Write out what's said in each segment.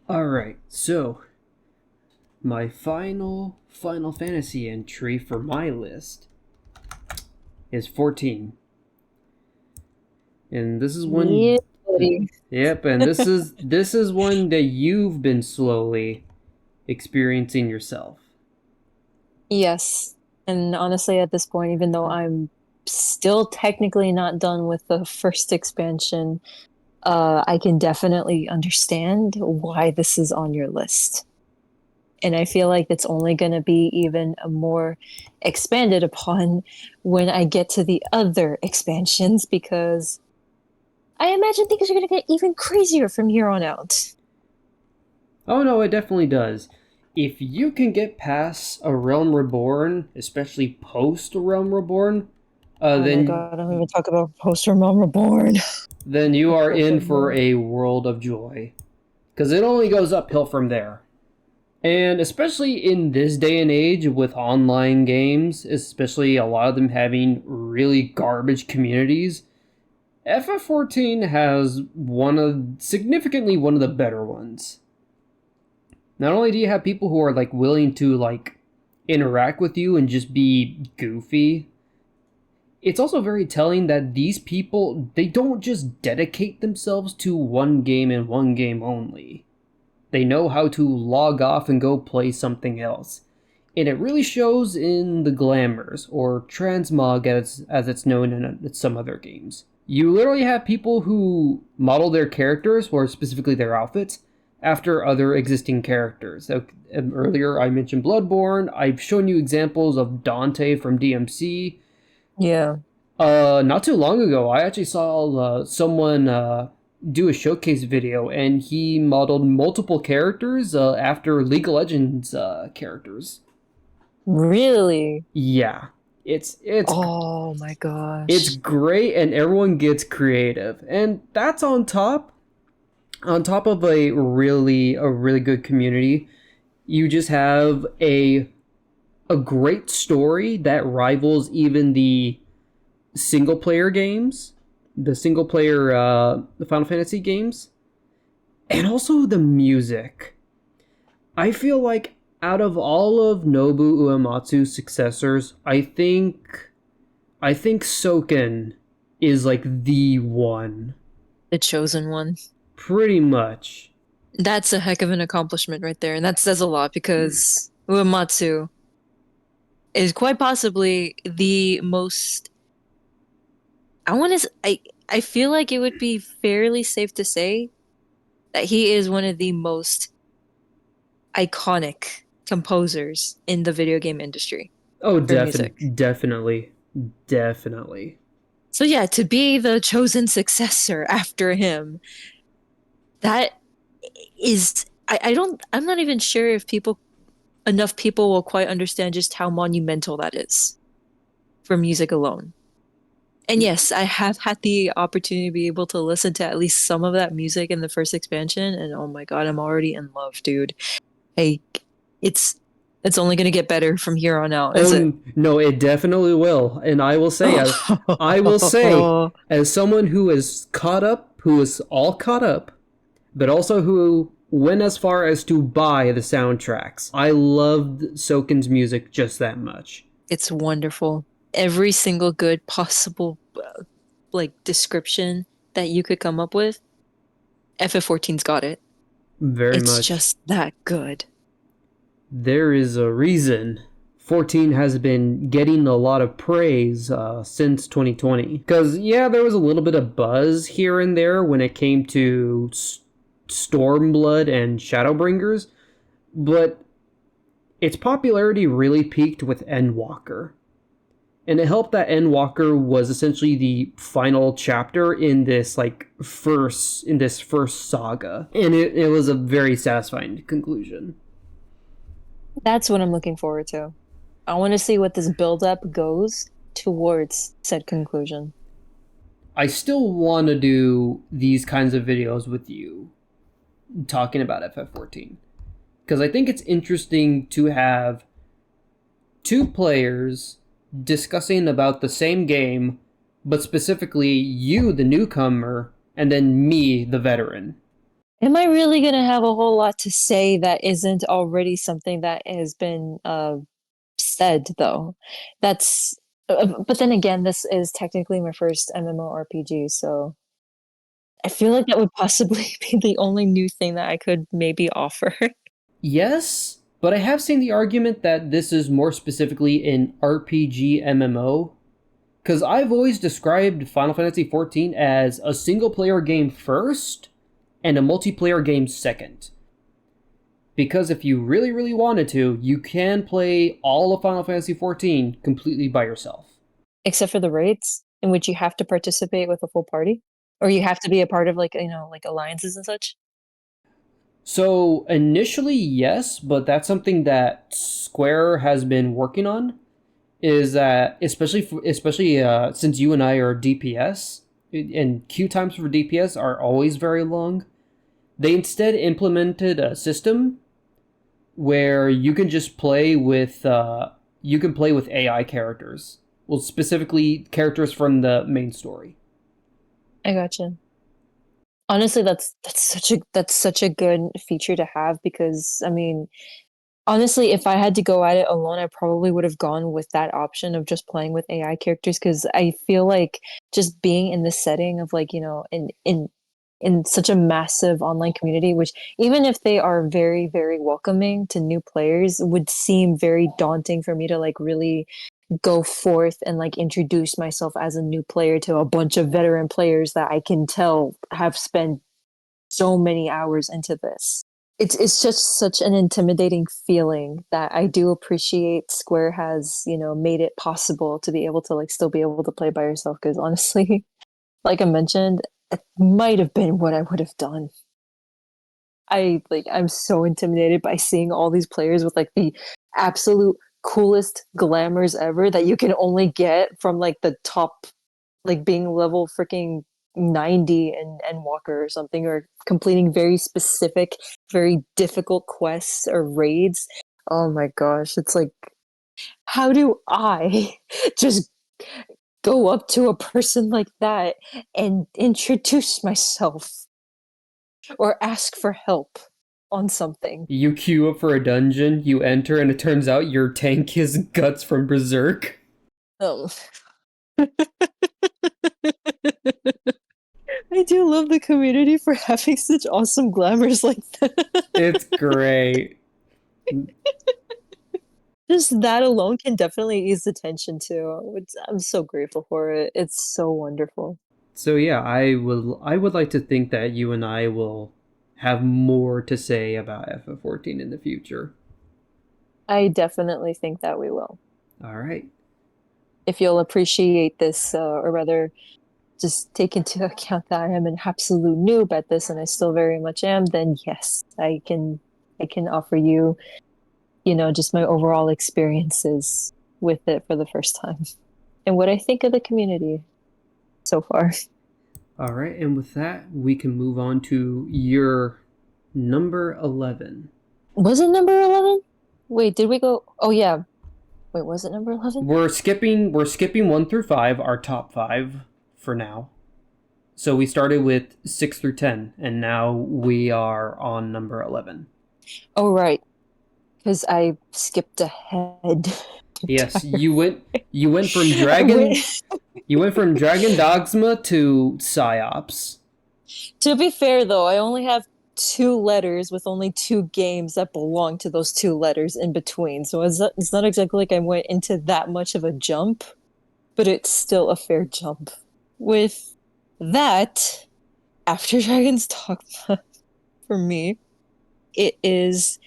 Alright, so my Final Fantasy entry for my list is 14. And this is one. Yeah, buddy. Yep, and this is one that you've been slowly experiencing yourself. Yes. And honestly, at this point, even though I'm still technically not done with the first expansion, I can definitely understand why this is on your list. And I feel like it's only going to be even more expanded upon when I get to the other expansions because I imagine things are going to get even crazier from here on out. Oh no, it definitely does. If you can get past a Realm Reborn, especially post Realm Reborn, uh, Oh my then God, I don't even talk about Poster Mom Reborn. then you are Oh in for goodness. a world of joy, because it only goes uphill from there. And especially in this day and age with online games, especially a lot of them having really garbage communities, FF14 has significantly one of the better ones. Not only do you have people who are like willing to like interact with you and just be goofy, it's also very telling that these people they don't just dedicate themselves to one game and one game only. They know how to log off and go play something else. And it really shows in the glamours, or transmog as it's known in some other games. You literally have people who model their characters, or specifically their outfits, after other existing characters. So, earlier I mentioned Bloodborne. I've shown you examples of Dante from DMC. Yeah. Not too long ago, I actually saw someone do a showcase video, and he modeled multiple characters after League of Legends characters. Really? Yeah, it's it's Oh my it's gosh. great, and everyone gets creative, and that's on top of a really good community. You just have a great story that rivals even single player games, the single player the Final Fantasy games, and also the music. I feel like out of all of Nobu Uematsu's successors, I think Soken is like the one, The chosen one. pretty much. That's a heck of an accomplishment right there. And that says a lot because Uematsu is quite possibly the most I want to I feel like it would be fairly safe to say that he is one of the most iconic composers in the video game industry Oh, for music. definitely, definitely. So yeah, to be the chosen successor after him, that is I'm not even sure if enough people will quite understand just how monumental that is for music alone. And yes, I have had the opportunity to be able to listen to at least some of that music in the first expansion, and oh my God, I'm already in love, dude. Hey, it's it's only gonna get better from here on out, is it? Oh no, it definitely will, and I will say, as someone who is caught up, who is all caught up, but also who went as far as to buy the soundtracks. I loved Soken's music just that much. It's wonderful. Every single good possible like description that you could come up with, FF14's got it. Very It's much. just that good. There is a reason 14 has been getting a lot of praise since 2020. Because, yeah, there was a little bit of buzz here and there when it came to Stormblood and Shadowbringers, but its popularity really peaked with Endwalker. And it helped that Endwalker was essentially the final chapter in this first saga. And it was a very satisfying conclusion. That's what I'm looking forward to. I want to see what this build up goes towards said conclusion. I still want to do these kinds of videos with you talking about FF14 because I think it's interesting to have two players discussing about the same game, but specifically you, the newcomer, and then me, the veteran. Am I really gonna have a whole lot to say that isn't already something that has been said though? That's but then again, this is technically my first MMORPG, so I feel like that would possibly be the only new thing that I could maybe offer. Yes, but I have seen the argument that this is more specifically an RPG MMO. Because I've always described Final Fantasy XIV as a single player game first and a multiplayer game second. Because if you really, really wanted to, you can play all of Final Fantasy XIV completely by yourself. Except for the raids, in which you have to participate with a full party, or you have to be a part of like like alliances and such. So initially, yes, but that's something that Square has been working on. Is that especially since you and I are DPS and queue times for DPS are always very long. They instead implemented a system where you can just play with AI characters. Well, specifically characters from the main story. I gotcha. Honestly, that's such a good feature to have because I mean, honestly, if I had to go at it alone, I probably would have gone with that option of just playing with AI characters because I feel like just being in the setting of like, in such a massive online community, which even if they are very, very welcoming to new players, would seem very daunting for me to like really go forth and like introduce myself as a new player to a bunch of veteran players that I can tell have spent so many hours into this. It's just such an intimidating feeling that I do appreciate Square has, made it possible to be able to like still be able to play by yourself because honestly, like I mentioned, it might have been what I would have done. I'm so intimidated by seeing all these players with like the absolute coolest glamours ever that you can only get from like the top, like being level freaking 90 and Walker or something, or completing very specific, very difficult quests or raids. Oh my gosh, it's like, how do I just go up to a person like that and introduce myself or ask for help on something? You queue up for a dungeon, you enter, and it turns out your tank is Guts from Berserk. Oh. I do love the community for having such awesome glamours like that. It's great. Just that alone can definitely ease the tension too. I'm so grateful for it. It's so wonderful. So yeah, I would like to think that you and I will have more to say about FF14 in the future. I definitely think that we will. All right. If you'll appreciate this, or rather, just take into account that I am an absolute noob at this, and I still very much am, then yes, I can offer you, just my overall experiences with it for the first time and what I think of the community so far. All right, and with that, we can move on to your number 11. Was it number 11? Wait, did we go? Oh yeah. Wait, was it number 11? We're skipping 1 through 5, our top 5 for now. So we started with 6 through 10 and now we are on number 11. Oh right, because I skipped ahead. Yes, you went from Dragon Wait, you went from Dragon Dogma to Psyops. to be fair though, I only have two letters with only two games that belong to those two letters in between. So it's not exactly like I went into that much of a jump, but it's still a fair jump. With that, After Dragon's Dogma, for me, it is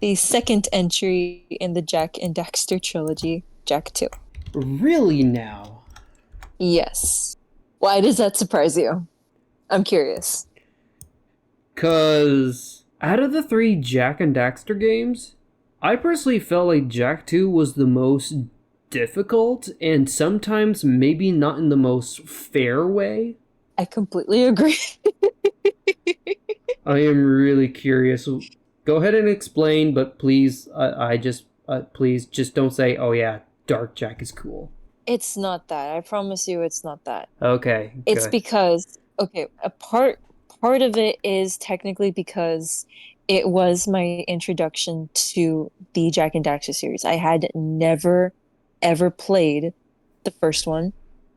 the second entry in the Jack and Daxter trilogy, Jack 2. Really now? Yes. Why does that surprise you? I'm curious. Cause out of the 3 Jack and Daxter games, I personally felt like Jack 2 was the most difficult and sometimes maybe not in the most fair way. I completely agree. I am really curious. Go ahead and explain, but please, please just don't say, "Oh yeah, Dark Jack is cool." It's not that. I promise you it's not that. Okay, It's good. because, okay, a part part of it is technically because it was my introduction to the Jack and Daxter series. I had never ever played the first one,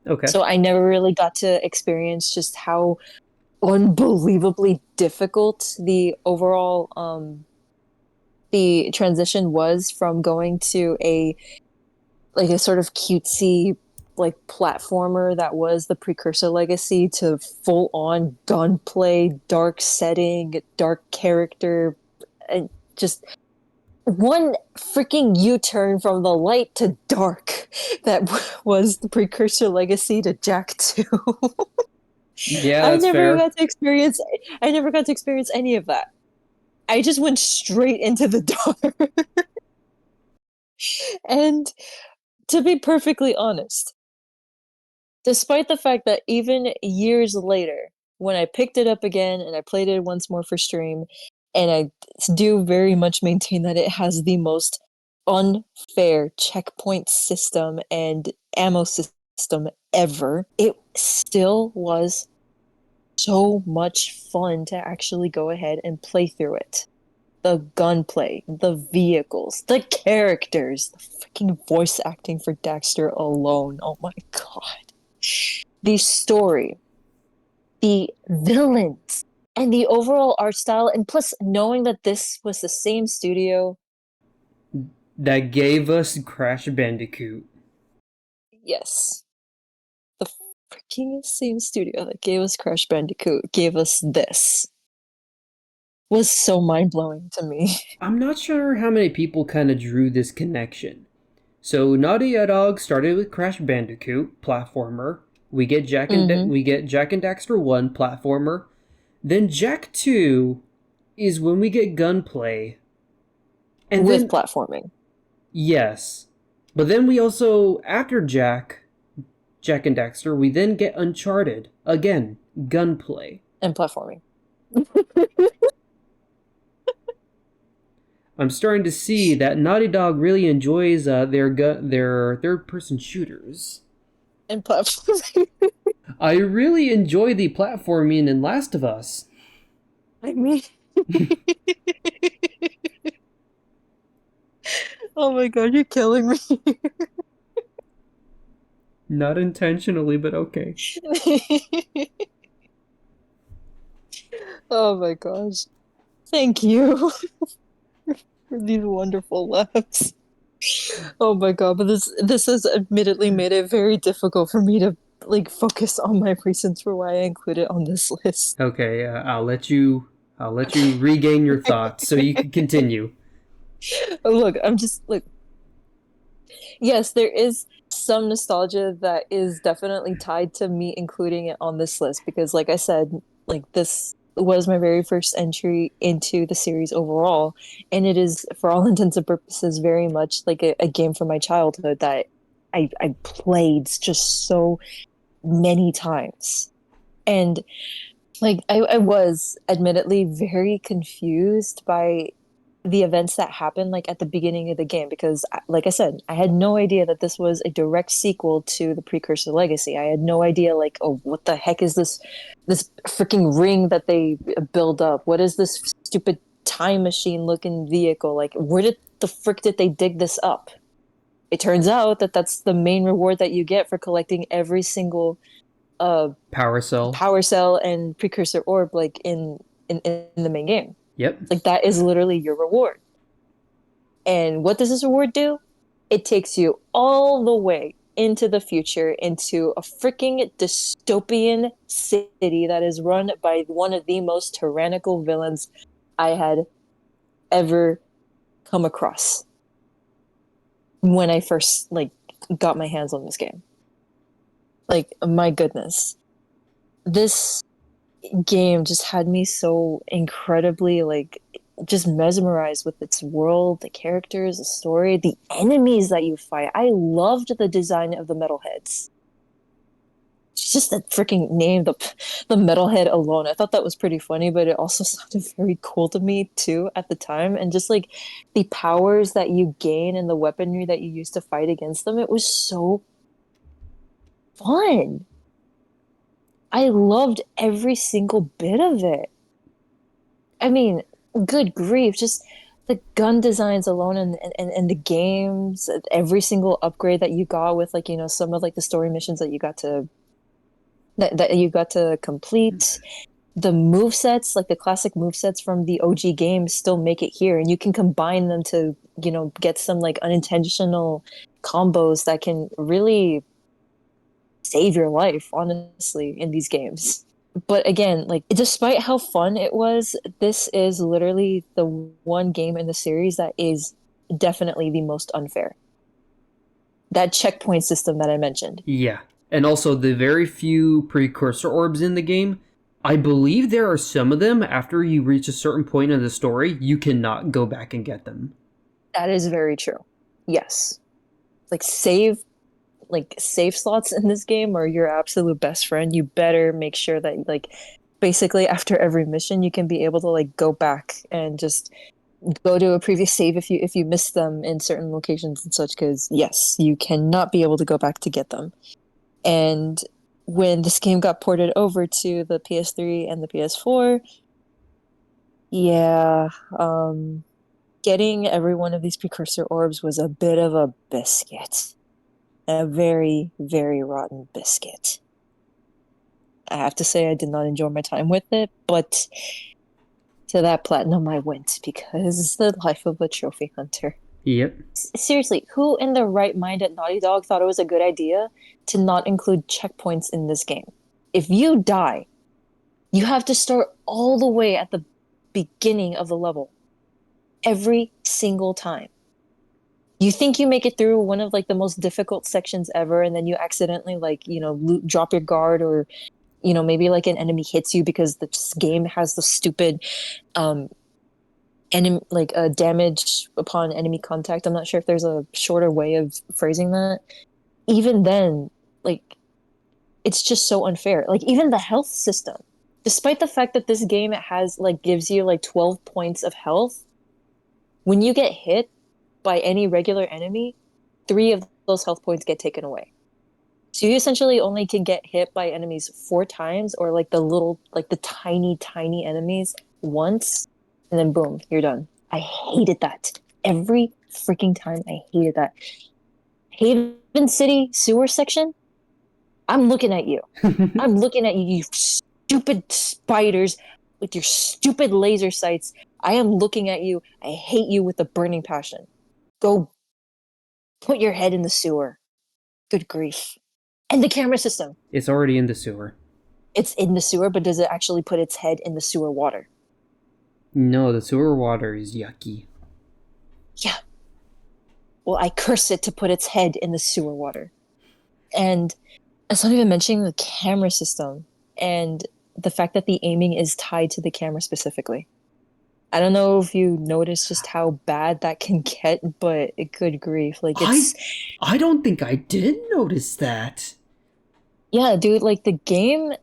Okay. so I never really got to experience just how unbelievably difficult the transition was from going to a sort of cutesy like platformer that was the precursor legacy to full on gunplay, dark setting, dark character, and just one freaking U-turn from the light to dark that was the precursor legacy to Jack 2. Yeah, I that's never fair. got to experience I never got to experience any of that. I just went straight into the dark. And to be perfectly honest, despite the fact that even years later, when I picked it up again and I played it once more for stream, and I do very much maintain that it has the most unfair checkpoint system and ammo system ever, it still was so much fun to actually go ahead and play through it. The gunplay, the vehicles, the characters, the freaking voice acting for Dexter alone. Oh my god. The story, the villains, and the overall art style, and plus knowing that this was the same studio. That gave us Crash Bandicoot. Yes, the freaking same studio that gave us Crash Bandicoot gave us this was so mind-blowing to me. I'm not sure how many people kind of drew this connection. So Naughty Dog started with Crash Bandicoot, platformer. Hmm. We get Jack and Daxter 1, platformer. Then Jack 2 is when we get gunplay. And With then platforming yes. But then we also after Jack and Daxter, we then get Uncharted. Again, gunplay. and platforming. I'm starting to see that Naughty Dog really enjoys their third person shooters. And platforming. I really enjoy the platforming in Last of Us. I mean, oh my god, you're killing me. Not intentionally, but okay. Oh my gosh. Thank you for these wonderful laughs. Oh my god, but this has admittedly made it very difficult for me to like focus on my reasons for why I include it on this list. Okay, I'll let you regain your thoughts so you can continue. Look, I'm just like yes, there is some nostalgia that is definitely tied to me including it on this list because like I said, like this was my very first entry into the series overall, and it is for all intents and purposes very much like a game from my childhood that I played just so many times. And like I was admittedly very confused by the events that happened like at the beginning of the game because like I said, I had no idea that this was a direct sequel to the precursor legacy. I had no idea like, oh, what the heck is this freaking ring that they build up? What is this stupid time machine looking vehicle? Like where did the frick did they dig this up? It turns out that that's the main reward that you get for collecting every single uh Power Cell. power cell and precursor orb like in the main game. Yep. Like that is literally your reward. And what does this reward do? It takes you all the way into the future into a freaking dystopian city that is run by one of the most tyrannical villains I had ever come across when I first like got my hands on this game. Like my goodness. This game just had me so incredibly like just mesmerized with its world, the characters, the story, the enemies that you fight. I loved the design of the metalheads. Just the freaking name, the metalhead alone. I thought that was pretty funny, but it also sounded very cool to me too at the time. And just like the powers that you gain and the weaponry that you use to fight against them, it was so fun. I loved every single bit of it. I mean, good grief, just the gun designs alone and the games, every single upgrade that you got with like, some of like the story missions that you got to complete. The move sets, like the classic move sets from the OG games, still make it here, and you can combine them to, get some like unintentional combos that can really save your life, honestly, in these games. But again, like despite how fun it was, this is literally the one game in the series that is definitely the most unfair. That checkpoint system that I mentioned. Yeah. And also the very few precursor orbs in the game, I believe there are some of them after you reach a certain point in the story, you cannot go back and get them. That is very true. Yes. Like save slots in this game are your absolute best friend. You better make sure that like basically after every mission you can be able to like go back and just go to a previous save if you miss them in certain locations and such, because yes, you cannot be able to go back to get them. And when this game got ported over to the PS3 and the PS4, yeah, getting every one of these precursor orbs was a bit of a biscuit. A very, very rotten biscuit. I have to say I did not enjoy my time with it, but to that platinum I went because it's the life of a trophy hunter. Yep. Seriously, who in their right mind at Naughty Dog thought it was a good idea to not include checkpoints in this game? If you die, you have to start all the way at the beginning of the level every single time. You think you make it through one of like the most difficult sections ever, and then you accidentally like, drop your guard, or maybe like an enemy hits you because the game has the stupid um enemy like damage upon enemy contact. I'm not sure if there's a shorter way of phrasing that. Even then, like it's just so unfair. Like even the health system, despite the fact that this game has like gives you like 12 points of health, when you get hit by any regular enemy, 3 of those health points get taken away. So you essentially only can get hit by enemies 4 times, or like the tiny, tiny enemies once, and then boom, you're done. I hated that. Every freaking time I hated that. Haven City sewer section, I'm looking at you. I'm looking at you, you stupid spiders with your stupid laser sights. I am looking at you. I hate you with a burning passion. Go put your head in the sewer. Good grief. And the camera system. It's already in the sewer. It's in the sewer, but does it actually put its head in the sewer water? No, the sewer water is yucky. Yeah. Well, I curse it to put its head in the sewer water. And it's not even mentioning the camera system and the fact that the aiming is tied to the camera specifically. I don't know if you notice just how bad that can get, but good grief. Like I I don't think I did notice that. yeah, dude, like the game,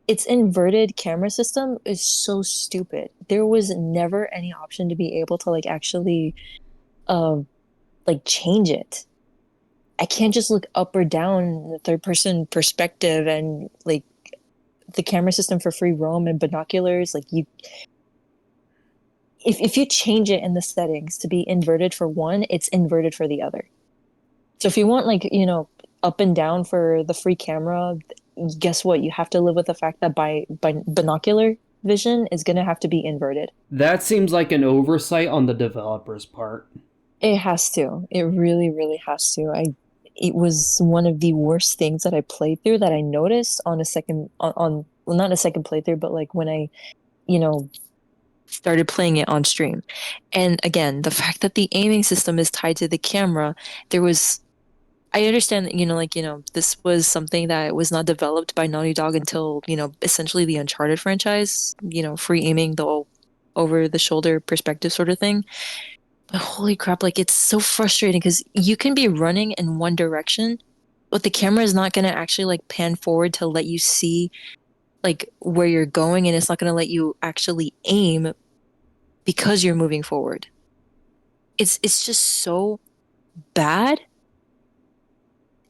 its inverted camera system is so stupid. There was never any option to be able to like actually uh like change it. I can't just look up or down in the third person perspective, and like the camera system for free roam and binoculars, like you if you change it in the settings to be inverted for one, it's inverted for the other. So if you want like, up and down for the free camera, guess what? You have to live with the fact that by binocular vision is going to have to be inverted. That seems like an oversight on the developer's part. It has to. It really, really has to. It was one of the worst things that I played through that I noticed on a second on well, not a second playthrough, but like when I, you know, started playing it on stream. And again, the fact that the aiming system is tied to the camera, there was I understand that, this was something that was not developed by Naughty Dog until, essentially the Uncharted franchise, free aiming, the over the shoulder perspective sort of thing. But holy crap, like it's so frustrating because you can be running in one direction, but the camera is not going to actually like pan forward to let you see like where you're going, and it's not going to let you actually aim because you're moving forward. It's just so bad.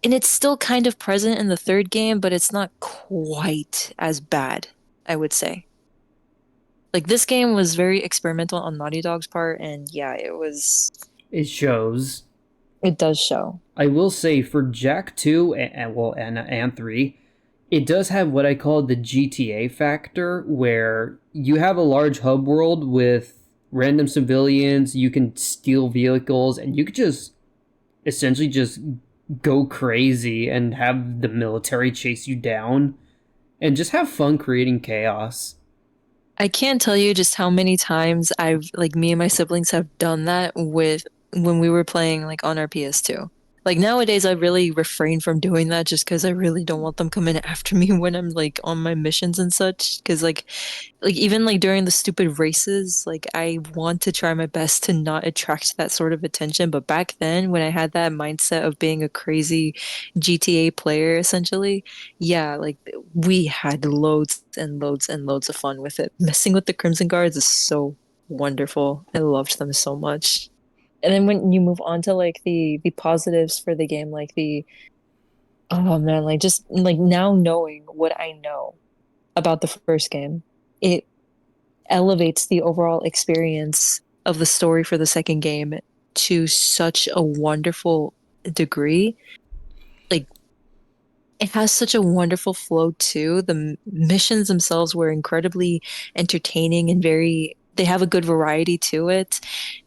And it's still kind of present in the third game, but it's not quite as bad, I would say. Like this game was very experimental on Naughty Dog's part, and yeah, It shows. it does show. I will say for Jack 2 and 3, it does have what I call the GTA factor, where you have a large hub world with random civilians, you can steal vehicles, and you could just essentially just go crazy and have the military chase you down and just have fun creating chaos. I can't tell you just how many times I've like me and my siblings have done that with when we were playing like on our PS2. Like nowadays I really refrain from doing that just because I really don't want them coming after me when I'm like on my missions and such. Because like even like during the stupid races, like I want to try my best to not attract that sort of attention. But back then, when I had that mindset of being a crazy GTA player, essentially, yeah, like we had loads and loads and loads of fun with it. Messing with the Crimson Guards is so wonderful. I loved them so much. And then when you move on to like the positives for the game, like the oh man, like just like now knowing what I know about the first game, it elevates the overall experience of the story for the second game to such a wonderful degree. Like it has such a wonderful flow too. The missions themselves were incredibly entertaining and they have a good variety to it.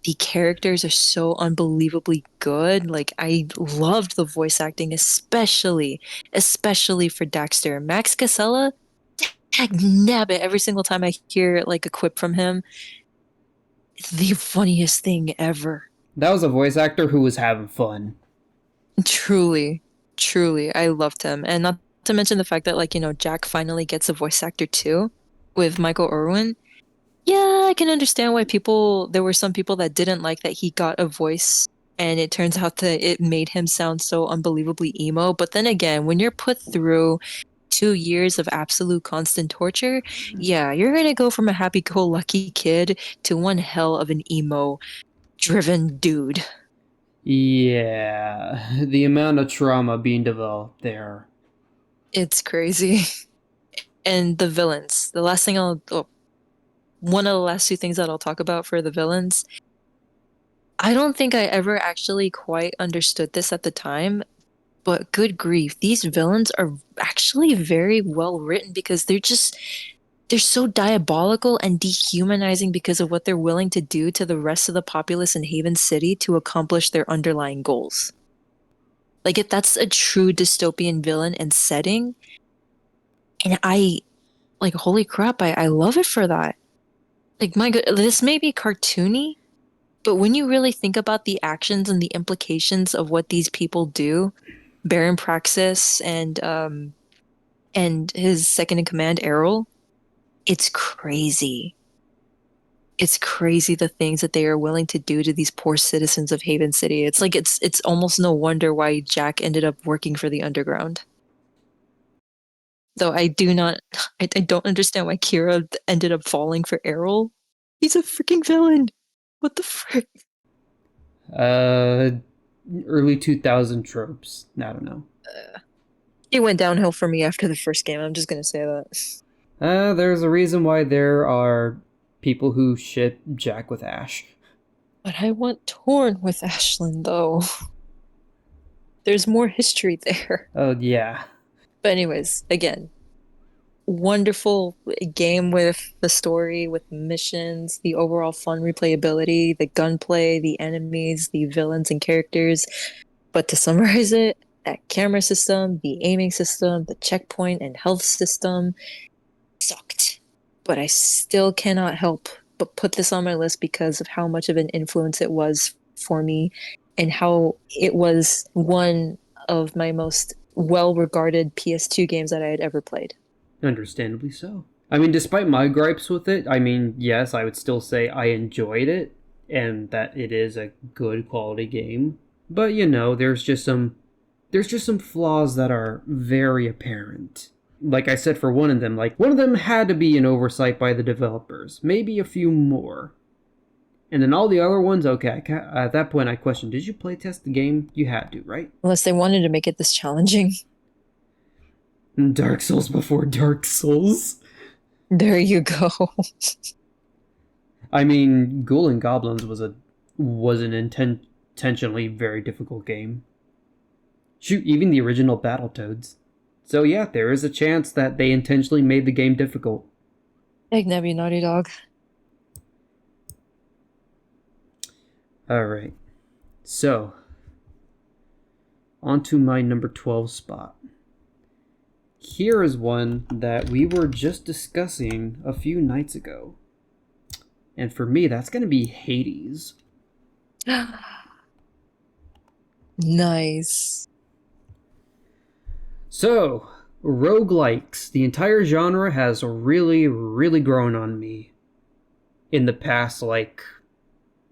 The characters are so unbelievably good. Like I loved the voice acting, especially for Daxter. Max Casella, heck nabbit, every single time I hear like a quip from him, it's the funniest thing ever. That was a voice actor who was having fun. Truly, truly, I loved him. And not to mention the fact that like, Jack finally gets a voice actor too with Michael Irwin. Yeah, I can understand why there were some people that didn't like that he got a voice, and it turns out that it made him sound so unbelievably emo. But then again, when you're put through 2 years of absolute constant torture, yeah, you're gonna go from a happy-go-lucky kid to one hell of an emo-driven dude. Yeah, the amount of trauma being developed there. It's crazy. And the villains. One of the last two things that I'll talk about for the villains. I don't think I ever actually quite understood this at the time, but good grief, these villains are actually very well written because they're so diabolical and dehumanizing because of what they're willing to do to the rest of the populace in Haven City to accomplish their underlying goals. Like if that's a true dystopian villain and setting, and I like holy crap, I love it for that. Like my god, this may be cartoony, but when you really think about the actions and the implications of what these people do, Baron Praxis and his second in command, Errol, it's crazy. It's crazy the things that they are willing to do to these poor citizens of Haven City. It's like it's almost no wonder why Jack ended up working for the underground. Though I do not I don't understand why Kira ended up falling for Errol. He's a freaking villain. What the frick? Uh, early 2000 tropes. I don't know. It went downhill for me after the first game. I'm just gonna say that. There's a reason why there are people who ship Jack with Ash. But I want Torn with Ashlyn, though. There's more history there. Oh, yeah. But anyways, again, wonderful game with the story, with missions, the overall fun replayability, the gunplay, the enemies, the villains and characters. But to summarize it, that camera system, the aiming system, the checkpoint and health system sucked. But I still cannot help but put this on my list because of how much of an influence it was for me and how it was one of my most well-regarded PS2 games that I had ever played. Understandably so. I mean, despite my gripes with it, I mean, yes, I would still say I enjoyed it and that it is a good quality game. But there's just some flaws that are very apparent. Like I said, for one of them, like one of them had to be an oversight by the developers, maybe a few more. And then all the other ones, okay, at that point I questioned, did you playtest the game? You had to, right? Unless they wanted to make it this challenging. Dark Souls before Dark Souls. There you go. I mean, Ghoul and Goblins was an intentionally very difficult game. Shoot, even the original Battletoads. So yeah, there is a chance that they intentionally made the game difficult. Egg Nebby, Naughty Dog. Alright. So, on to my number 12 spot. Here is one that we were just discussing a few nights ago. And for me, that's going to be Hades. Nice. So, roguelikes. The entire genre has really, really grown on me in the past,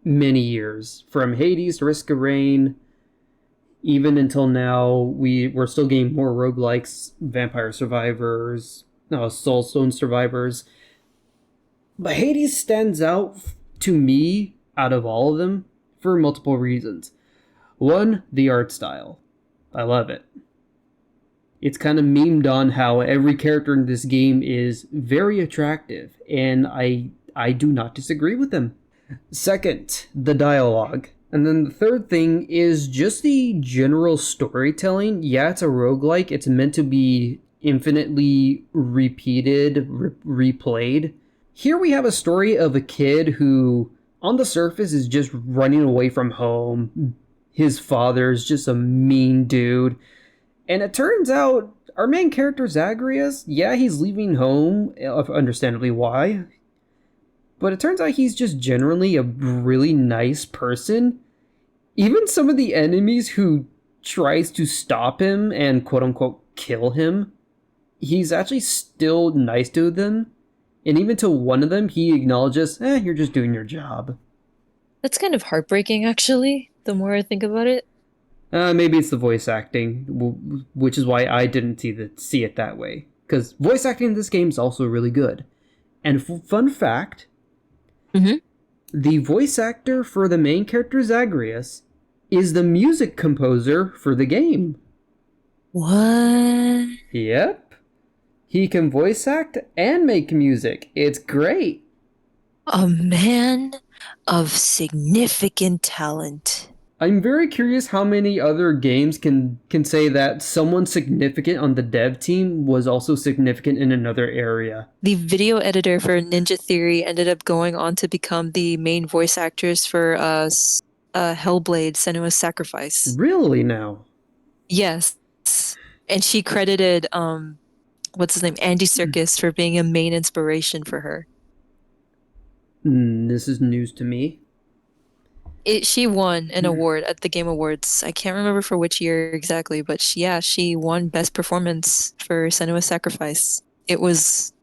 many years. From Hades to Risk of Rain, even until now, we're still getting more roguelikes, Vampire Survivors, Soulstone Survivors. But Hades stands out to me out of all of them for multiple reasons. One, the art style. I love it. It's kind of memed on how every character in this game is very attractive, and I do not disagree with them. Second, the dialogue. And then the third thing is just the general storytelling. Yeah, it's a roguelike. It's meant to be infinitely repeated, replayed. Here we have a story of a kid who, on the surface, is just running away from home. His father's just a mean dude. And it turns out our main character, Zagreus, yeah, he's leaving home, understandably why. But it turns out he's just generally a really nice person. Even some of the enemies who tries to stop him and quote-unquote kill him, he's actually still nice to them. And even to one of them, he acknowledges, you're just doing your job. That's kind of heartbreaking, actually, the more I think about it. Maybe it's the voice acting, which is why I didn't see it that way. Because voice acting in this game is also really good. And fun fact, the voice actor for the main character Zagreus is the music composer for the game. What? Yep. He can voice act and make music. It's great. A man of significant talent. I'm very curious how many other games can say that someone significant on the dev team was also significant in another area. The video editor for Ninja Theory ended up going on to become the main voice actress for Hellblade: Senua's Sacrifice. Really now? Yes. And she credited what's his name? Andy Serkis for being a main inspiration for her. This is news to me. She won an award at the Game Awards. I can't remember for which year exactly, but she won Best Performance for Senua's Sacrifice. It was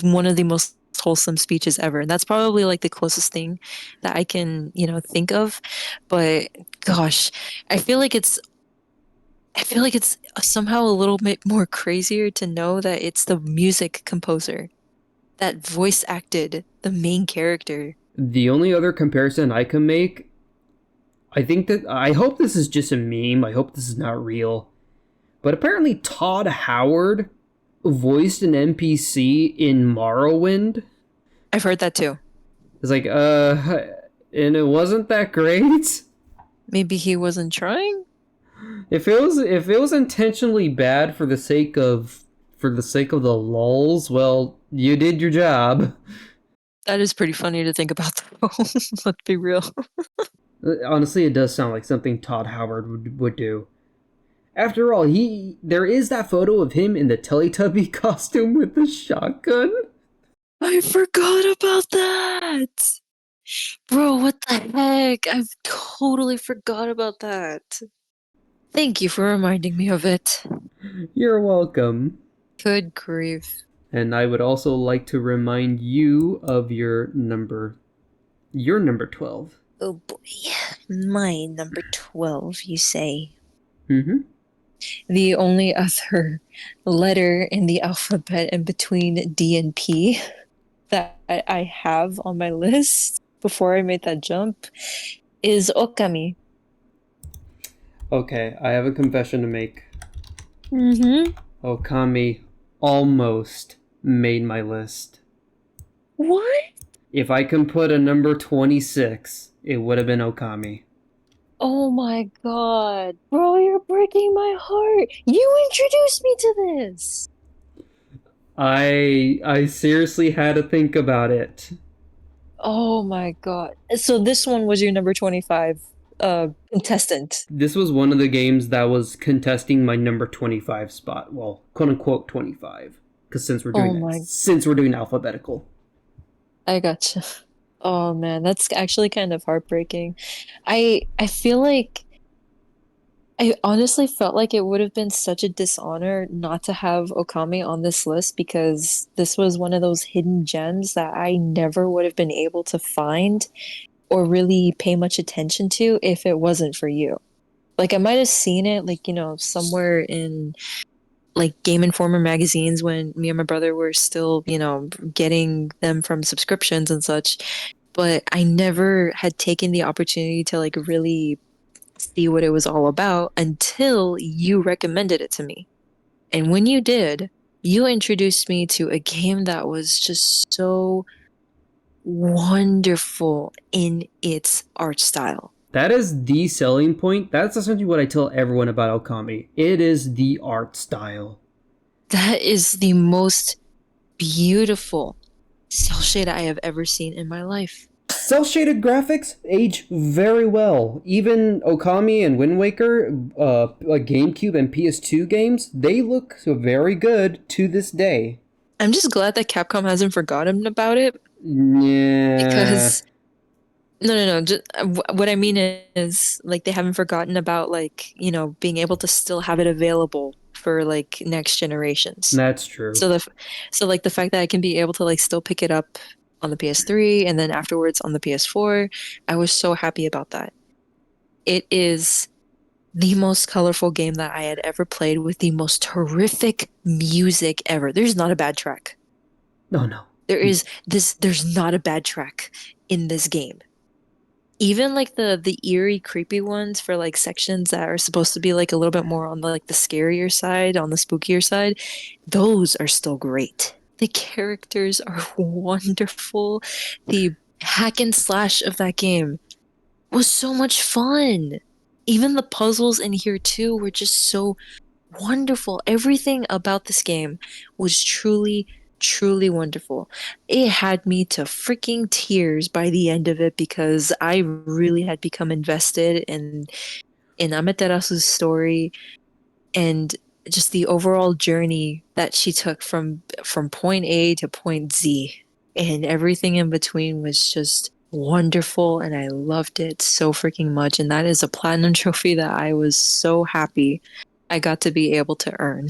one of the most wholesome speeches ever, and that's probably like the closest thing that I can, think of. But gosh, I feel like it's somehow a little bit more crazier to know that it's the music composer that voice acted the main character. The only other comparison I can make, I hope this is just a meme, I hope this is not real, but apparently Todd Howard voiced an NPC in Morrowind. I've heard that too. It's like, and it wasn't that great? Maybe he wasn't trying? If it was intentionally bad for the sake of the lulz, well, you did your job. That is pretty funny to think about, though. Let's be real. Honestly, it does sound like something Todd Howard would do. After all, there is that photo of him in the Teletubby costume with the shotgun. I forgot about that! Bro, what the heck? I've totally forgot about that. Thank you for reminding me of it. You're welcome. Good grief. And I would also like to remind you of your number 12. Oh boy. My number 12, you say? Mm-hmm. The only other letter in the alphabet in between D and P that I have on my list before I made that jump is Okami. Okay, I have a confession to make. Mm-hmm. Okami almost made my list. What? If I can put a number 26, it would have been Okami. Oh my God. Bro, you're breaking my heart. You introduced me to this. I seriously had to think about it. Oh my God. So this one was your number 25 contestant. This was one of the games that was contesting my number 25 spot. Well, quote unquote 25. Because Oh my, since we're doing alphabetical. I gotcha. Oh man, that's actually kind of heartbreaking. I feel like I honestly felt like it would have been such a dishonor not to have Okami on this list because this was one of those hidden gems that I never would have been able to find or really pay much attention to if it wasn't for you. Like I might have seen it like, somewhere in like Game Informer magazines when me and my brother were still, getting them from subscriptions and such, but I never had taken the opportunity to like really see what it was all about until you recommended it to me. And when you did, you introduced me to a game that was just so wonderful in its art style. That is the selling point. That's essentially what I tell everyone about Okami. It is the art style. That is the most beautiful cell shade I have ever seen in my life. Cell shaded graphics age very well. Even Okami and Wind Waker, like GameCube and PS2 games, they look very good to this day. I'm just glad that Capcom hasn't forgotten about it Yeah. because no. Just, what I mean is like they haven't forgotten about like, being able to still have it available for like next generations. That's true. So so like the fact that I can be able to like still pick it up on the PS3 and then afterwards on the PS4, I was so happy about that. It is the most colorful game that I had ever played with the most terrific music ever. There's not a bad track. No, no. There's not a bad track in this game. Even like the eerie, creepy ones for like sections that are supposed to be like a little bit more on the like the scarier side, on the spookier side, those are still great. The characters are wonderful. The hack and slash of that game was so much fun. Even the puzzles in here too were just so wonderful. Everything about this game was truly, truly wonderful. It had me to freaking tears by the end of it because I really had become invested in Amaterasu's story and just the overall journey that she took from point A to point Z. And everything in between was just wonderful and I loved it so freaking much. And that is a platinum trophy that I was so happy I got to be able to earn.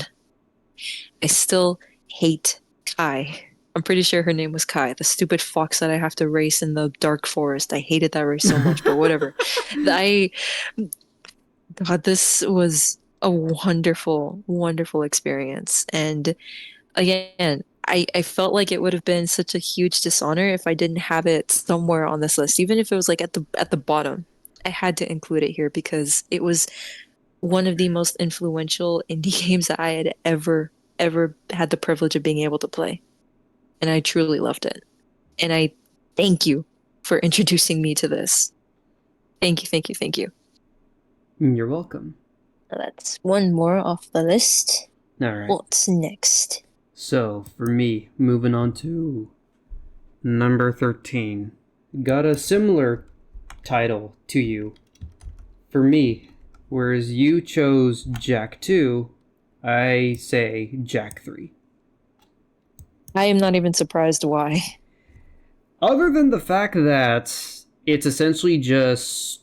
I still hate Kai. I'm pretty sure her name was Kai, the stupid fox that I have to race in the dark forest. I hated that race so much, but whatever. I God, this was a wonderful, wonderful experience. And again, I felt like it would have been such a huge dishonor if I didn't have it somewhere on this list, even if it was like at the bottom. I had to include it here because it was one of the most influential indie games that I had ever had the privilege of being able to play. And I truly loved it. And I thank you for introducing me to this. Thank you, thank you, thank you. You're welcome. That's one more off the list. All right. What's next? So, for me, moving on to number 13. Got a similar title to you. For me, whereas you chose Jack 2, I say Jack 3. I am not even surprised why. Other than the fact that it's essentially just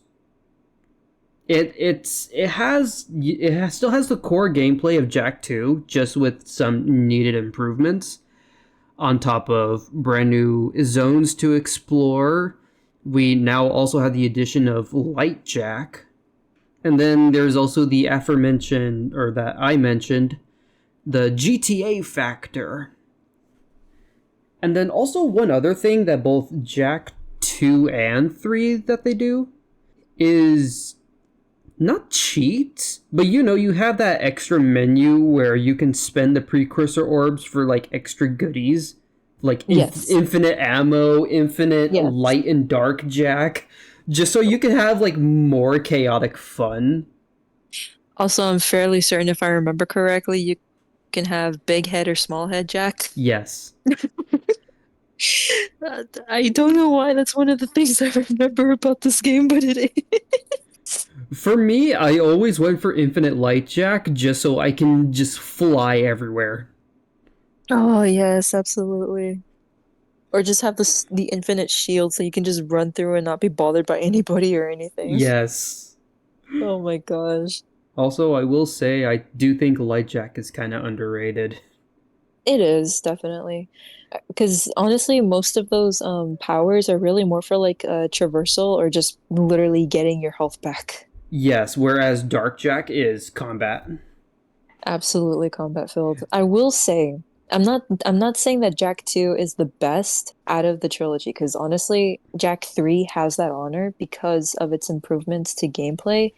it still has the core gameplay of Jack 2, just with some needed improvements on top of brand new zones to explore. We now also have the addition of Light Jack. And then there's also the aforementioned, or that I mentioned, the GTA factor. And then also one other thing that both Jack 2 and 3 that they do is not cheat, but you have that extra menu where you can spend the precursor orbs for like extra goodies, like Yes. infinite ammo, infinite Yes. light and dark jack, just so you can have like more chaotic fun. Also, I'm fairly certain if I remember correctly, you can have big head or small head Jack. Yes. I don't know why that's one of the things I remember about this game, but it is. For me, I always went for infinite light jack just so I can just fly everywhere. Oh, yes, absolutely. Or just have the infinite shield so you can just run through and not be bothered by anybody or anything. Yes. Oh my gosh. Also, I will say I do think light jack is kind of underrated. It is definitely. Because honestly, most of those powers are really more for like traversal or just literally getting your health back. Yes, whereas dark jack is combat. Absolutely combat filled. I will say, I'm not saying that Jack 2 is the best out of the trilogy, because honestly, Jack 3 has that honor because of its improvements to gameplay.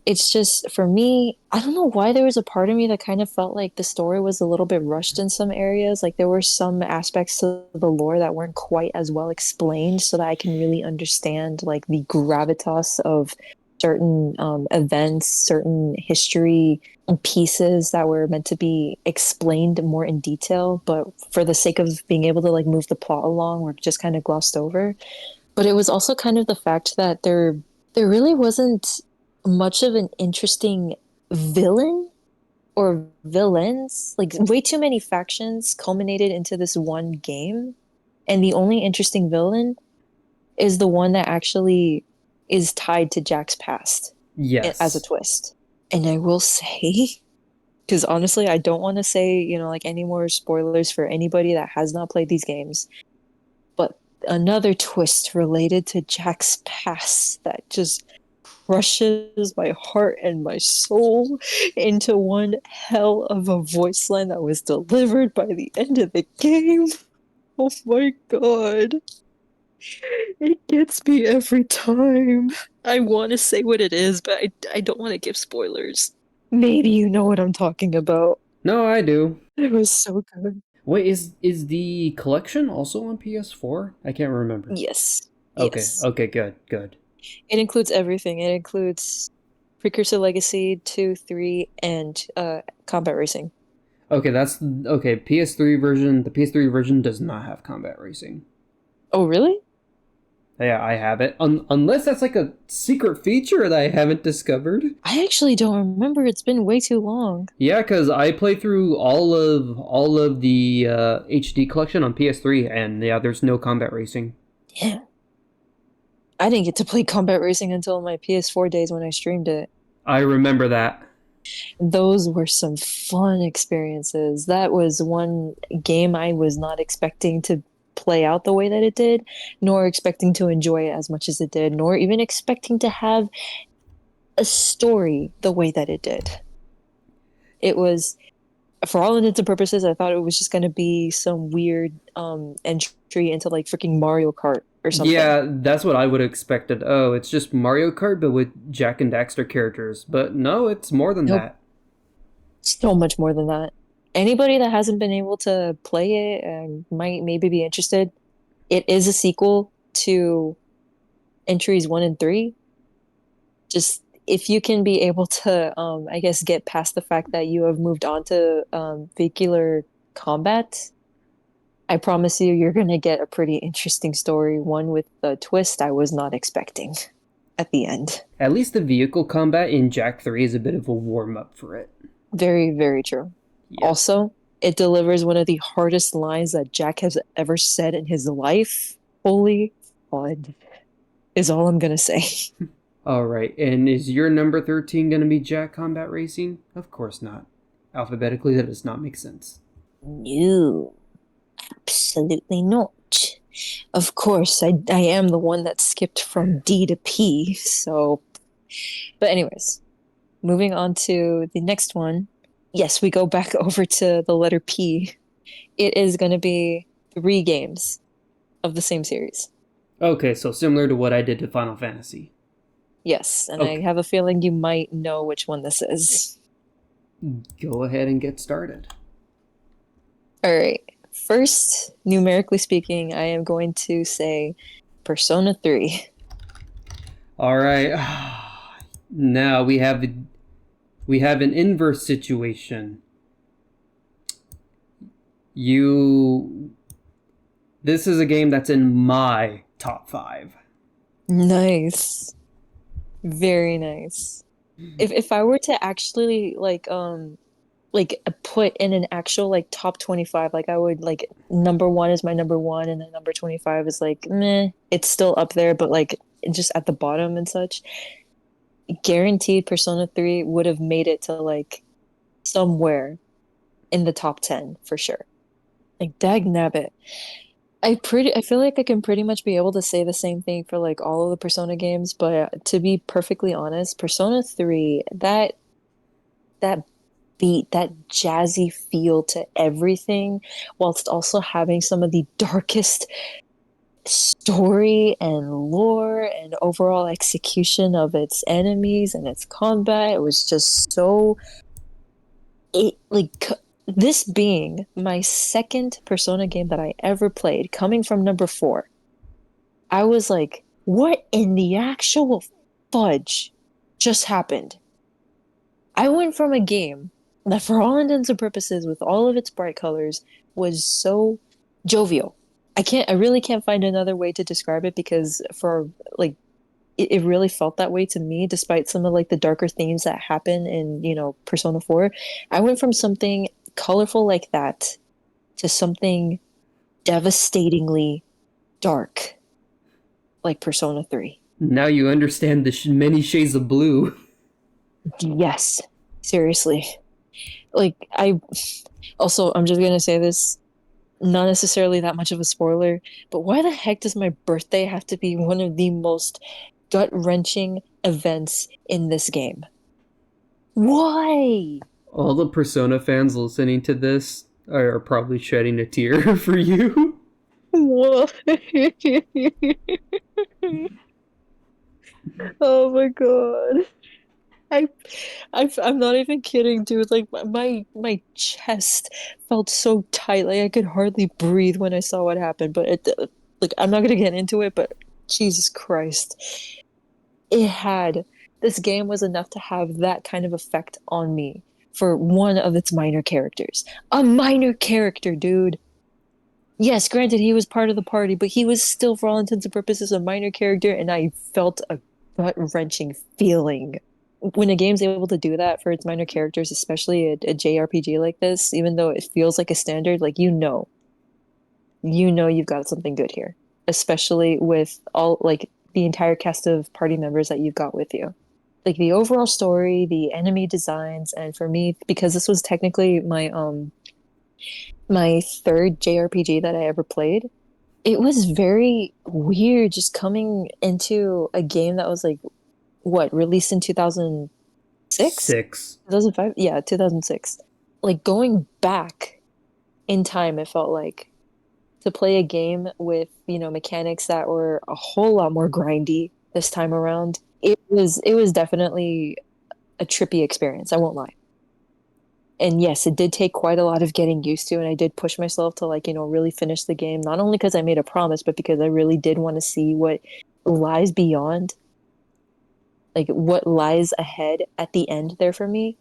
It's just for me, I don't know why there was a part of me that kind of felt like the story was a little bit rushed in some areas. Like there were some aspects to the lore that weren't quite as well explained so that I can really understand like the gravitas of certain events, certain history pieces that were meant to be explained more in detail, but for the sake of being able to like move the plot along, were just kind of glossed over. But it was also kind of the fact that there really wasn't much of an interesting villain or villains. Like way too many factions culminated into this one game, and the only interesting villain is the one that actually is tied to Jack's past as a Yes. twist. And I will say, because honestly, I don't want to say, like any more spoilers for anybody that has not played these games. But another twist related to Jack's past that just crushes my heart and my soul into one hell of a voice line that was delivered by the end of the game. Oh my god. It gets me every time. I want to say what it is, but I don't want to give spoilers. Maybe you know what I'm talking about. No, I do. It was so good. Wait, is the collection also on PS4? I can't remember. Yes. Okay, Yes. okay, good, good. It includes everything. It includes Precursor Legacy 2, 3, and combat racing. Okay, that's okay. PS3 version. The PS3 version does not have combat racing. Oh, really? Yeah, I have it. Unless that's like a secret feature that I haven't discovered. I actually don't remember. It's been way too long. Yeah, because I played through all of the HD collection on PS3, and yeah, there's no combat racing. Yeah. I didn't get to play combat racing until my PS4 days when I streamed it. I remember that. Those were some fun experiences. That was one game I was not expecting to play out the way that it did, nor expecting to enjoy it as much as it did, nor even expecting to have a story the way that it did. It was, for all intents and purposes, I thought it was just going to be some weird entry into like freaking Mario Kart or something. Yeah, that's what I would have expected. Oh, it's just Mario Kart, but with Jack and Daxter characters. But no, it's more than Nope, that. so much more than that. Anybody that hasn't been able to play it and might maybe be interested, it is a sequel to entries 1 and 3. Just if you can be able to, I guess, get past the fact that you have moved on to vehicular combat, I promise you're going to get a pretty interesting story, one with a twist I was not expecting at the end. At least the vehicle combat in Jack 3 is a bit of a warm up for it. Very, very true. Yeah. Also, it delivers one of the hardest lines that Jack has ever said in his life. Holy fud, is all I'm going to say. All right, and is your number 13 going to be Jack Combat Racing? Of course not. Alphabetically, that does not make sense. No, absolutely not. Of course, I am the one that skipped from D to P, so. But, anyways, moving on to the next one. Yes, we go back over to the letter P. It is going to be 3 games of the same series. Okay, so similar to what I did to Final Fantasy. Yes, and I Okay, have a feeling you might know which one this is. go ahead and get started. All right. First, numerically speaking, I am going to say Persona 3. All right. Now we have an inverse situation. You This is a game that's in my top 5. Nice. Very nice. If I were to actually put in an actual like top 25, like I would like number one is my number one and then number 25 is like meh, it's still up there but like just at the bottom and such. Guaranteed Persona 3 would have made it to like somewhere in the top 10 for sure. Like dag nabbit. I feel like I can pretty much be able to say the same thing for like all of the Persona games, but to be perfectly honest, Persona 3, that beat, that jazzy feel to everything, whilst also having some of the darkest story and lore and overall execution of its enemies and its combat. It was just so it like this being my second Persona game that I ever played, coming from number four, I was like, what in the actual fudge just happened? I went from a game that, for all intents and purposes, with all of its bright colors, was so jovial. I really can't find another way to describe it because for like, it really felt that way to me, despite some of like the darker themes that happen in, Persona 4. I went from something colorful like that to something devastatingly dark like Persona 3. Now you understand the many shades of blue. Yes, seriously. Like, I'm just gonna say this, not necessarily that much of a spoiler, but why the heck does my birthday have to be one of the most gut-wrenching events in this game? Why? All the Persona fans listening to this are probably shedding a tear for you. Why? Oh my God. I, I'm not even kidding, dude. Like my chest felt so tight, like I could hardly breathe when I saw what happened. But like I'm not gonna get into it, but Jesus Christ, it had this game was enough to have that kind of effect on me for one of its minor characters. A minor character, dude. Yes, granted, he was part of the party, but he was still, for all intents and purposes, a minor character, and I felt a gut-wrenching feeling. When a game's able to do that for its minor characters, especially a JRPG like this, even though it feels like a standard, like you know you've got something good here, especially with all like the entire cast of party members that you've got with you. Like the overall story, the enemy designs, and for me, because this was technically my third JRPG that I ever played, it was very weird just coming into a game that was like what, released in 2006? 6. 2005? Yeah, 2006. Like going back in time, it felt like to play a game with, mechanics that were a whole lot more grindy this time around. It was definitely a trippy experience, I won't lie. And yes, it did take quite a lot of getting used to, and I did push myself to like, really finish the game, not only because I made a promise, but because I really did want to see what lies beyond, like what lies ahead at the end there for me.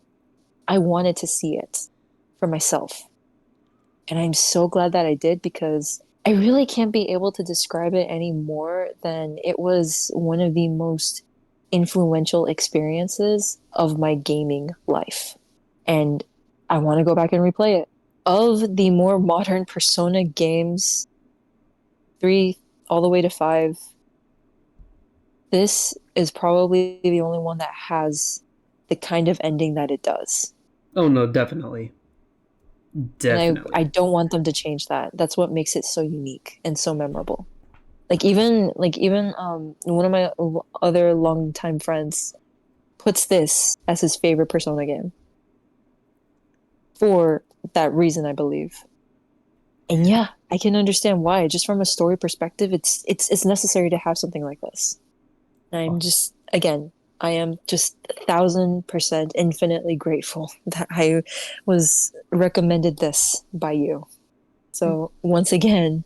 I wanted to see it for myself. And I'm so glad that I did because I really can't be able to describe it any more than it was one of the most influential experiences of my gaming life. And I want to go back and replay it. Of the more modern Persona games, 3 all the way to 5, this is probably the only one that has the kind of ending that it does. Oh no, definitely. And I Definitely. don't want them to change that. That's what makes it so unique and so memorable. Like even one of my other longtime friends puts this as his favorite Persona game for that reason, I believe. And yeah, I can understand why. Just from a story perspective, it's necessary to have something like this. I'm just, again, I am just 1,000% infinitely grateful that I was recommended this by you. So once again,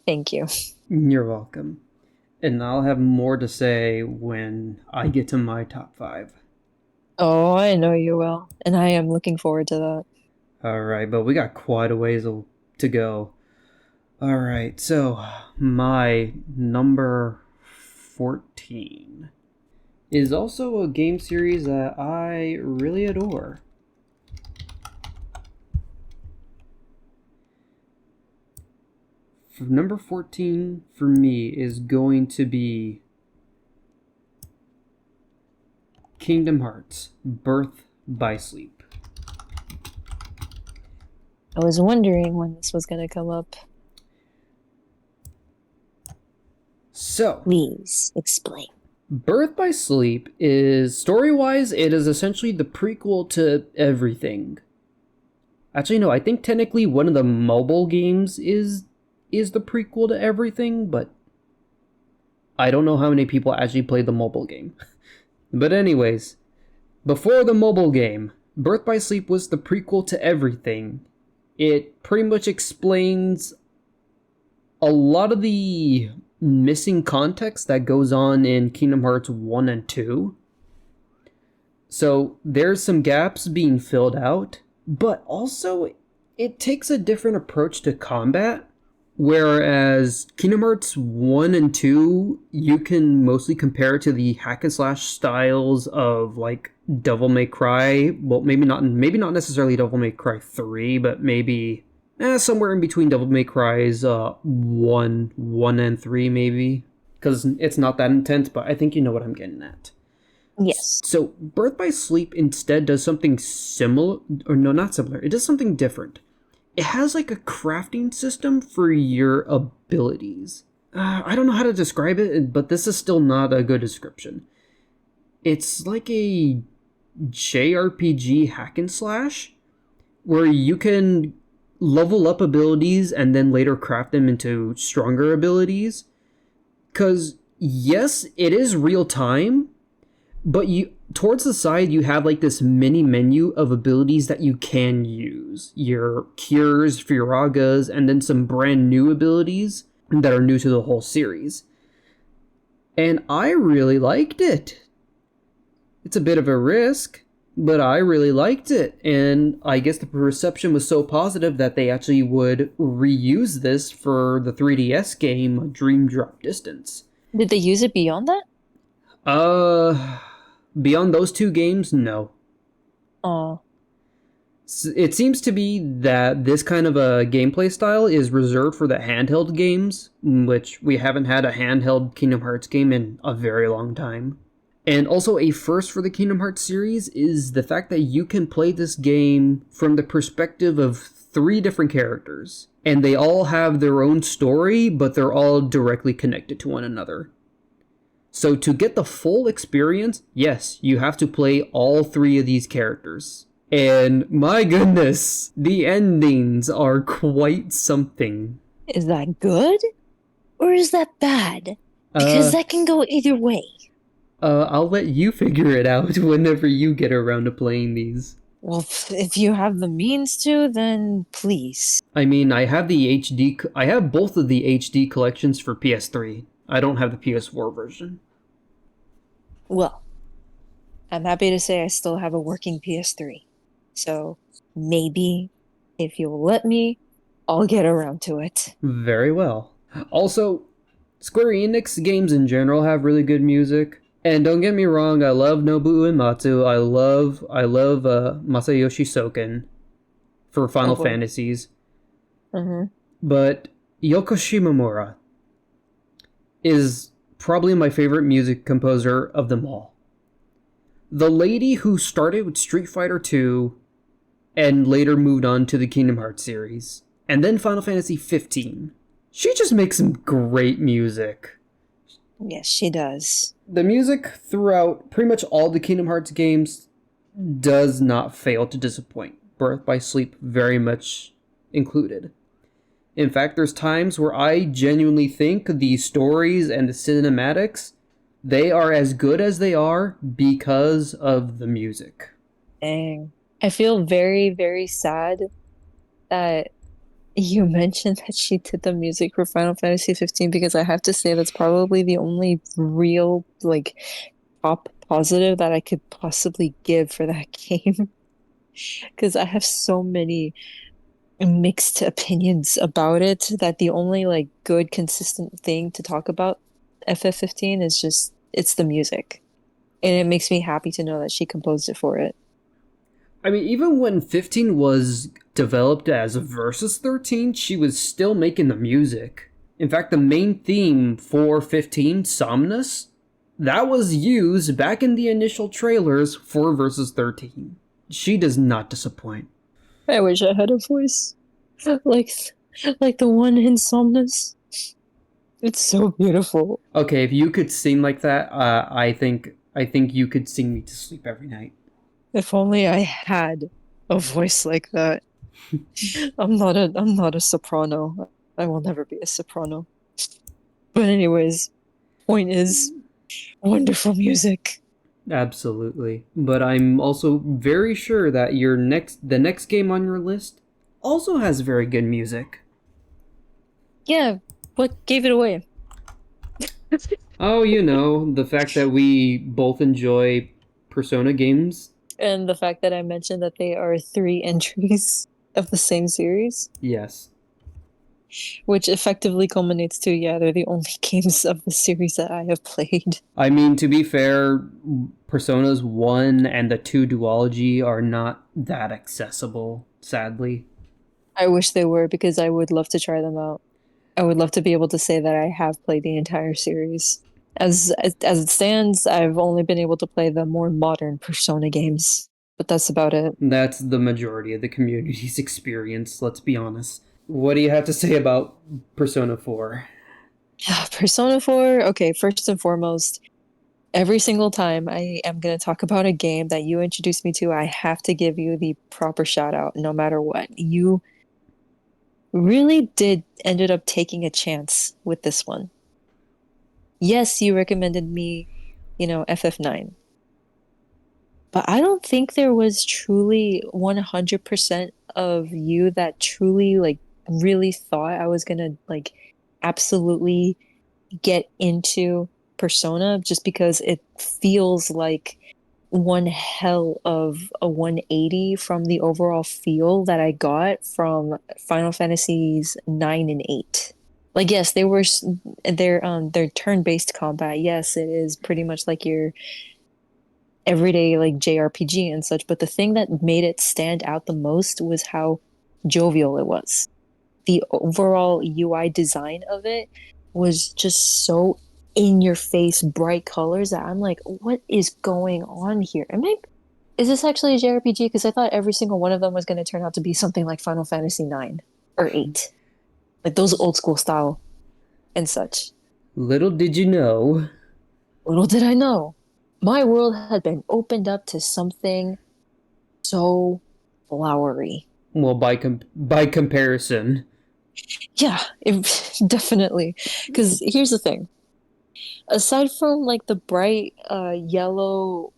thank you. You're welcome. And I'll have more to say when I get to my top 5. Oh, I know you will. And I am looking forward to that. Alright, but we got quite a ways to go. Alright, so my number 14 is also a game series that I really adore. Number 14 for me is going to be Kingdom Hearts Birth by Sleep. I was wondering when this was going to come up. So, Please explain. Birth by Sleep is, story-wise, it is essentially the prequel to everything. Actually, no, I think technically one of the mobile games is the prequel to everything, but I don't know how many people actually played the mobile game. But anyways, before the mobile game, Birth by Sleep was the prequel to everything. It pretty much explains a lot of the missing context that goes on in Kingdom Hearts 1 and 2. So there's some gaps being filled out, but also it takes a different approach to combat. Whereas Kingdom Hearts 1 and 2, you can mostly compare to the hack and slash styles of like Devil May Cry. Well, maybe not necessarily Devil May Cry 3, but maybe somewhere in between Devil May Cry's 1 and 3 maybe. Because it's not that intense, but I think you know what I'm getting at. Yes. So Birth by Sleep instead does something similar, or no, not similar. It does something different. It has like a crafting system for your abilities. I don't know how to describe it, but this is still not a good description. It's like a JRPG hack and slash where you can level up abilities and then later craft them into stronger abilities. Because yes, it is real time, but towards the side, you have like this mini menu of abilities that you can use. Your cures, Firagas, and then some brand new abilities that are new to the whole series. And I really liked it. It's a bit of a risk, but I really liked it. And I guess the reception was so positive that they actually would reuse this for the 3DS game Dream Drop Distance. Did they use it beyond that? Beyond those two games, no. Oh. It seems to be that this kind of a gameplay style is reserved for the handheld games, which we haven't had a handheld Kingdom Hearts game in a very long time. And also a first for the Kingdom Hearts series is the fact that you can play this game from the perspective of 3 different characters. And they all have their own story, but they're all directly connected to one another. So to get the full experience, yes, you have to play all 3 of these characters. And my goodness, the endings are quite something. Is that good? Or is that bad? Because that can go either way. I'll let you figure it out whenever you get around to playing these. Well, if you have the means to, then please. I mean, I have both of the HD collections for PS3. I don't have the PS4 version. Well, I'm happy to say I still have a working PS3. So maybe, if you'll let me, I'll get around to it. Very well. Also, Square Enix games in general have really good music. And don't get me wrong, I love Nobuo Uematsu. I love Masayoshi Soken for Final Fantasies. Mm-hmm. But Yoko Shimomura is probably my favorite music composer of them all. The lady who started with Street Fighter II and later moved on to the Kingdom Hearts series, and then Final Fantasy 15. She just makes some great music. Yes, she does. The music throughout pretty much all the Kingdom Hearts games does not fail to disappoint. Birth by Sleep very much included. In fact, there's times where I genuinely think the stories and the cinematics, they are as good as they are because of the music. Dang. I feel very, very sad that you mentioned that she did the music for Final Fantasy 15 because I have to say that's probably the only real like top positive that I could possibly give for that game because I have so many mixed opinions about it that the only like good consistent thing to talk about FF15 is just it's the music. And it makes me happy to know that she composed it for it. I mean, even when 15 was developed as Versus 13, she was still making the music. In fact, the main theme for 15, Somnus, that was used back in the initial trailers for Versus 13. She does not disappoint. I wish I had a voice like like the one in Somnus. It's so beautiful. Okay, if you could sing like that, I think you could sing me to sleep every night. If only I had a voice like that. I'm not a soprano. I will never be a soprano. But anyways, point is wonderful music. Absolutely. But I'm also very sure that the next game on your list also has very good music. Yeah, what gave it away? Oh, the fact that we both enjoy Persona games. And the fact that I mentioned that they are three entries of the same series, Yes. which effectively culminates to, yeah, they're the only games of the series that I have played. I mean, to be fair, Personas 1 and the 2 duology are not that accessible, sadly. I wish they were because I would love to try them out. I would love to be able to say that I have played the entire series. As it stands, I've only been able to play the more modern Persona games, but that's about it. That's the majority of the community's experience, let's be honest. What do you have to say about Persona 4? Persona 4, okay, first and foremost, every single time I am going to talk about a game that you introduced me to, I have to give you the proper shout out no matter what. You really did ended up taking a chance with this one. Yes, you recommended me, FF9. But I don't think there was truly 100% of you that truly like really thought I was gonna like absolutely get into Persona just because it feels like one hell of a 180 from the overall feel that I got from Final Fantasies 9 and 8. Like yes, they're turn-based combat. Yes, it is pretty much like your everyday like JRPG and such, but the thing that made it stand out the most was how jovial it was. The overall UI design of it was just so in your face bright colors that I'm like, what is going on here? Is this actually a JRPG? Because I thought every single one of them was going to turn out to be something like Final Fantasy 9 or 8. Like those old school style and such. Little did you know. Little did I know, my world had been opened up to something so flowery. Well, by comparison, Yeah, definitely. Because here's the thing. Aside from like the bright yellow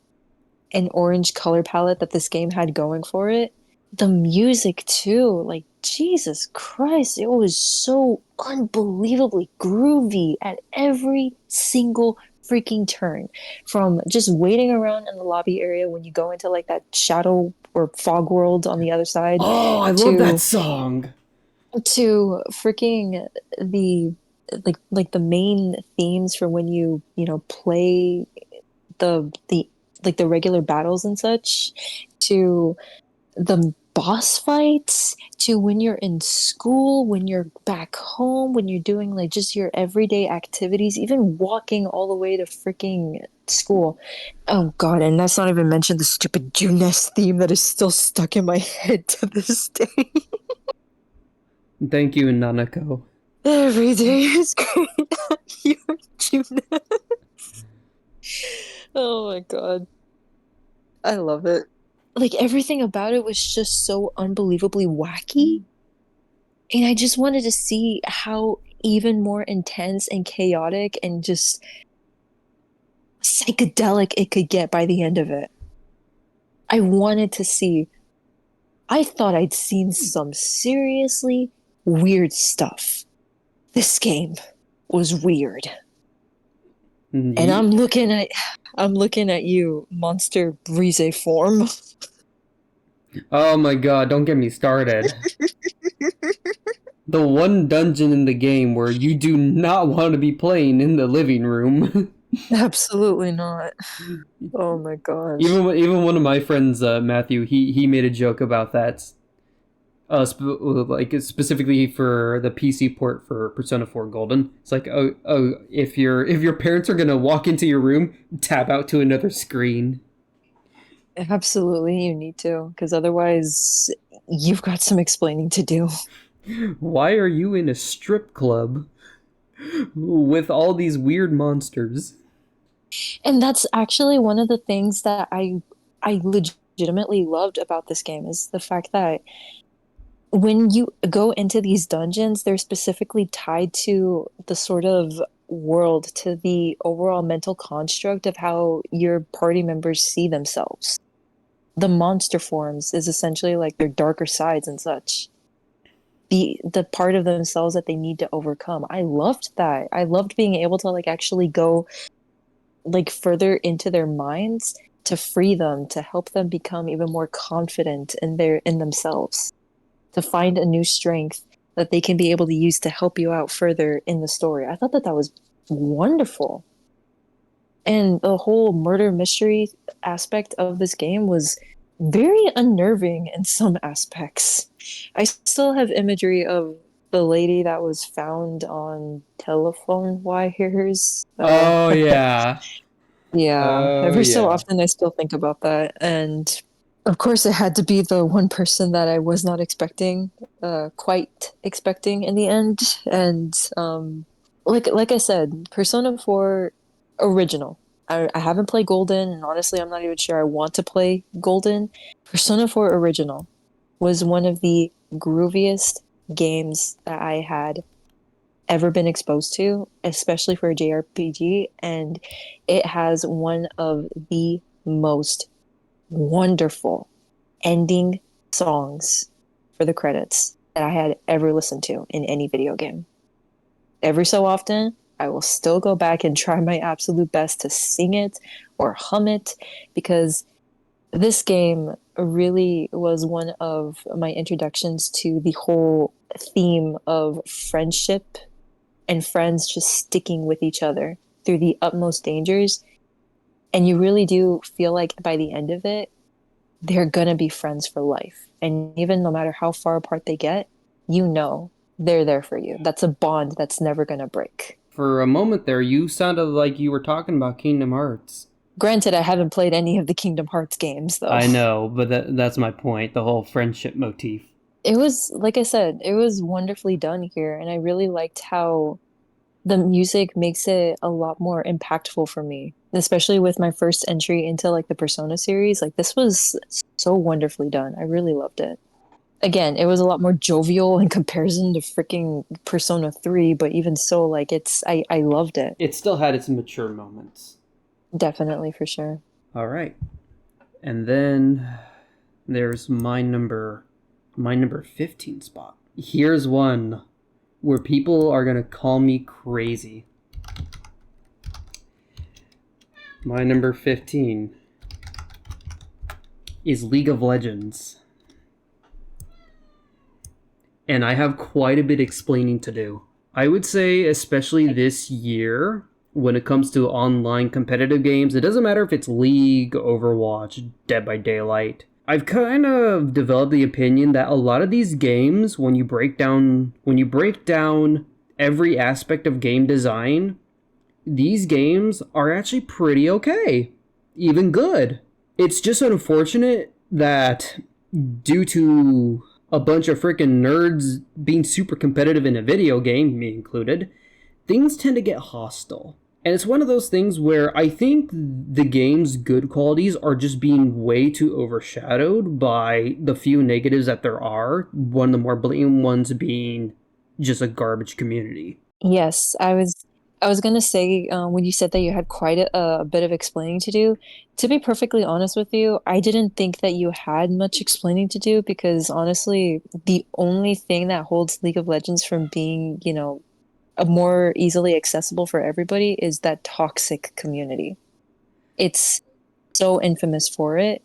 and orange color palette that this game had going for it, the music too, like Jesus Christ, it was so unbelievably groovy at every single freaking turn. From just waiting around in the lobby area when you go into like that shadow or fog world on the other side oh, I love that to song. freaking the like the main themes for when you play the like the regular battles and such to the boss fights to when you're in school, when you're back home, when you're doing like just your everyday activities, even walking all the way to freaking school. Oh God, and that's not even mention the stupid Junes theme that is still stuck in my head to this day. Thank you, Nanako. Every day is great. You're Junes. Oh my God. I love it. Like everything about it was just so unbelievably wacky. And I just wanted to see how even more intense and chaotic and just psychedelic it could get by the end of it. I wanted to see. I thought I'd seen some seriously weird stuff. This game was weird. And Ye- I'm looking at you, Monster Brise form. Oh my god, don't get me started. The one dungeon in the game where you do not want to be playing in the living room. Absolutely not. Oh my gosh. Even one of my friends, Matthew, he made a joke about that. Like specifically for the PC port for Persona 4 Golden. It's like, if your parents are gonna walk into your room, tab out to another screen. Absolutely, you need to, because otherwise you've got some explaining to do. Why are you in a strip club with all these weird monsters? And that's actually one of the things that I legitimately loved about this game is the fact that when you go into these dungeons, they're specifically tied to the sort of world, to the overall mental construct of how your party members see themselves. The monster forms is essentially like their darker sides and such. The part of themselves that they need to overcome. I loved that. I loved being able to like actually go like further into their minds to free them, to help them become even more confident in themselves, to find a new strength that they can be able to use to help you out further in the story. I thought that that was wonderful. And the whole murder mystery aspect of this game was very unnerving in some aspects. I still have imagery of the lady that was found on telephone wires. Oh yeah. Yeah, Oh every so yeah. often I still think about that. And of course, it had to be the one person that I was not expecting, quite expecting in the end. And like I said, Persona 4 original. I haven't played Golden, and honestly, I'm not even sure I want to play Golden. Persona 4 original was one of the grooviest games that I had ever been exposed to, especially for a JRPG, and it has one of the most wonderful ending songs for the credits that I had ever listened to in any video game. Every so often, I will still go back and try my absolute best to sing it or hum it because this game really was one of my introductions to the whole theme of friendship and friends just sticking with each other through the utmost dangers. And you really do feel like by the end of it, they're going to be friends for life. And even no matter how far apart they get, you know they're there for you. That's a bond that's never going to break. For a moment there, you sounded like you were talking about Kingdom Hearts. Granted, I haven't played any of the Kingdom Hearts games, though. I know, but that's my point. The whole friendship motif. It was, like I said, it was wonderfully done here. And I really liked how the music makes it a lot more impactful for me, especially with my first entry into like the Persona series. Like this was so wonderfully done. I really loved it. Again, it was a lot more jovial in comparison to freaking Persona 3, but even so, like I loved it. It still had its mature moments. Definitely for sure. All right. And then there's my number 15 spot. Here's one where people are going to call me crazy. My number 15 is League of Legends. And I have quite a bit explaining to do. I would say, especially this year, when it comes to online competitive games, it doesn't matter if it's League, Overwatch, Dead by Daylight. I've kind of developed the opinion that a lot of these games, when you break down every aspect of game design, these games are actually pretty okay, even good. It's just unfortunate that due to a bunch of freaking nerds being super competitive in a video game, me included, things tend to get hostile. And it's one of those things where I think the game's good qualities are just being way too overshadowed by the few negatives that there are. One of the more blatant ones being just a garbage community. Yes, I was gonna say when you said that you had quite a bit of explaining to do, to be perfectly honest with you, I didn't think that you had much explaining to do because honestly, the only thing that holds League of Legends from being, a more easily accessible for everybody is that toxic community. It's so infamous for it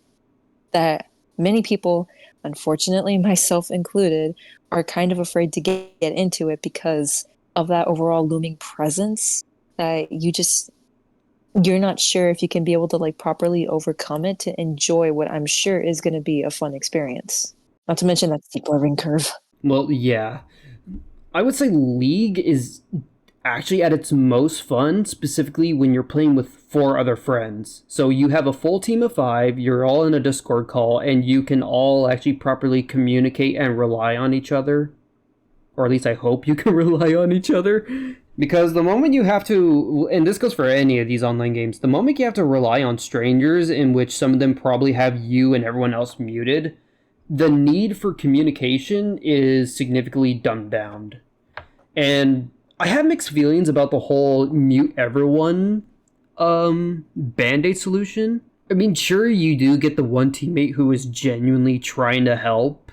that many people, unfortunately, myself included, are kind of afraid to get into it because of that overall looming presence that you're not sure if you can be able to like properly overcome it to enjoy what I'm sure is going to be a fun experience. Not to mention that steep learning curve. Well, yeah. I would say League is actually at its most fun, specifically when you're playing with 4 other friends. So you have a full team of 5, you're all in a Discord call, and you can all actually properly communicate and rely on each other. Or at least I hope you can rely on each other. Because the moment you have to, and this goes for any of these online games, the moment you have to rely on strangers, in which some of them probably have you and everyone else muted, the need for communication is significantly dumbed down. And I have mixed feelings about the whole mute everyone band-aid solution. I mean, sure, you do get the one teammate who is genuinely trying to help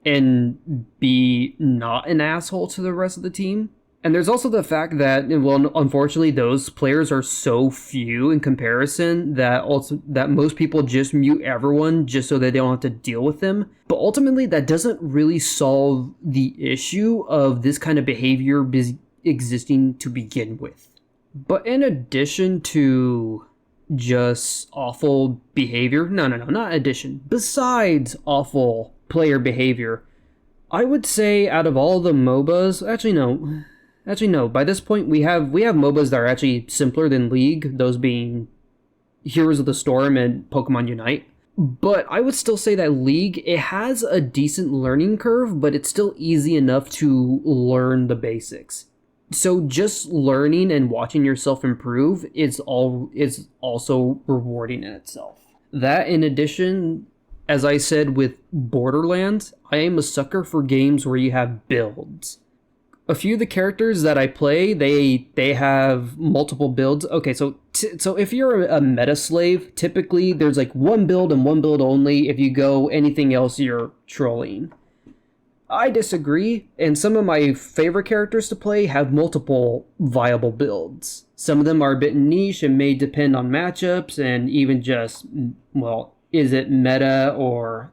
and be not an asshole to the rest of the team. And there's also the fact that, well, unfortunately, those players are so few in comparison that most people just mute everyone just so that they don't have to deal with them. But ultimately, that doesn't really solve the issue of this kind of behavior existing to begin with. But in addition to just awful behavior, no, not addition, besides awful player behavior, I would say out of all the MOBAs, actually no. By this point, we have MOBAs that are actually simpler than League, those being Heroes of the Storm and Pokemon Unite. But I would still say that League, it has a decent learning curve, but it's still easy enough to learn the basics. So just learning and watching yourself improve is also rewarding in itself. That, in addition, as I said with Borderlands, I am a sucker for games where you have builds. A few of the characters that I play, they have multiple builds. Okay, so if you're a meta slave, typically there's like one build and one build only. If you go anything else, you're trolling. I disagree, and some of my favorite characters to play have multiple viable builds. Some of them are a bit niche and may depend on matchups and even just, well, is it meta or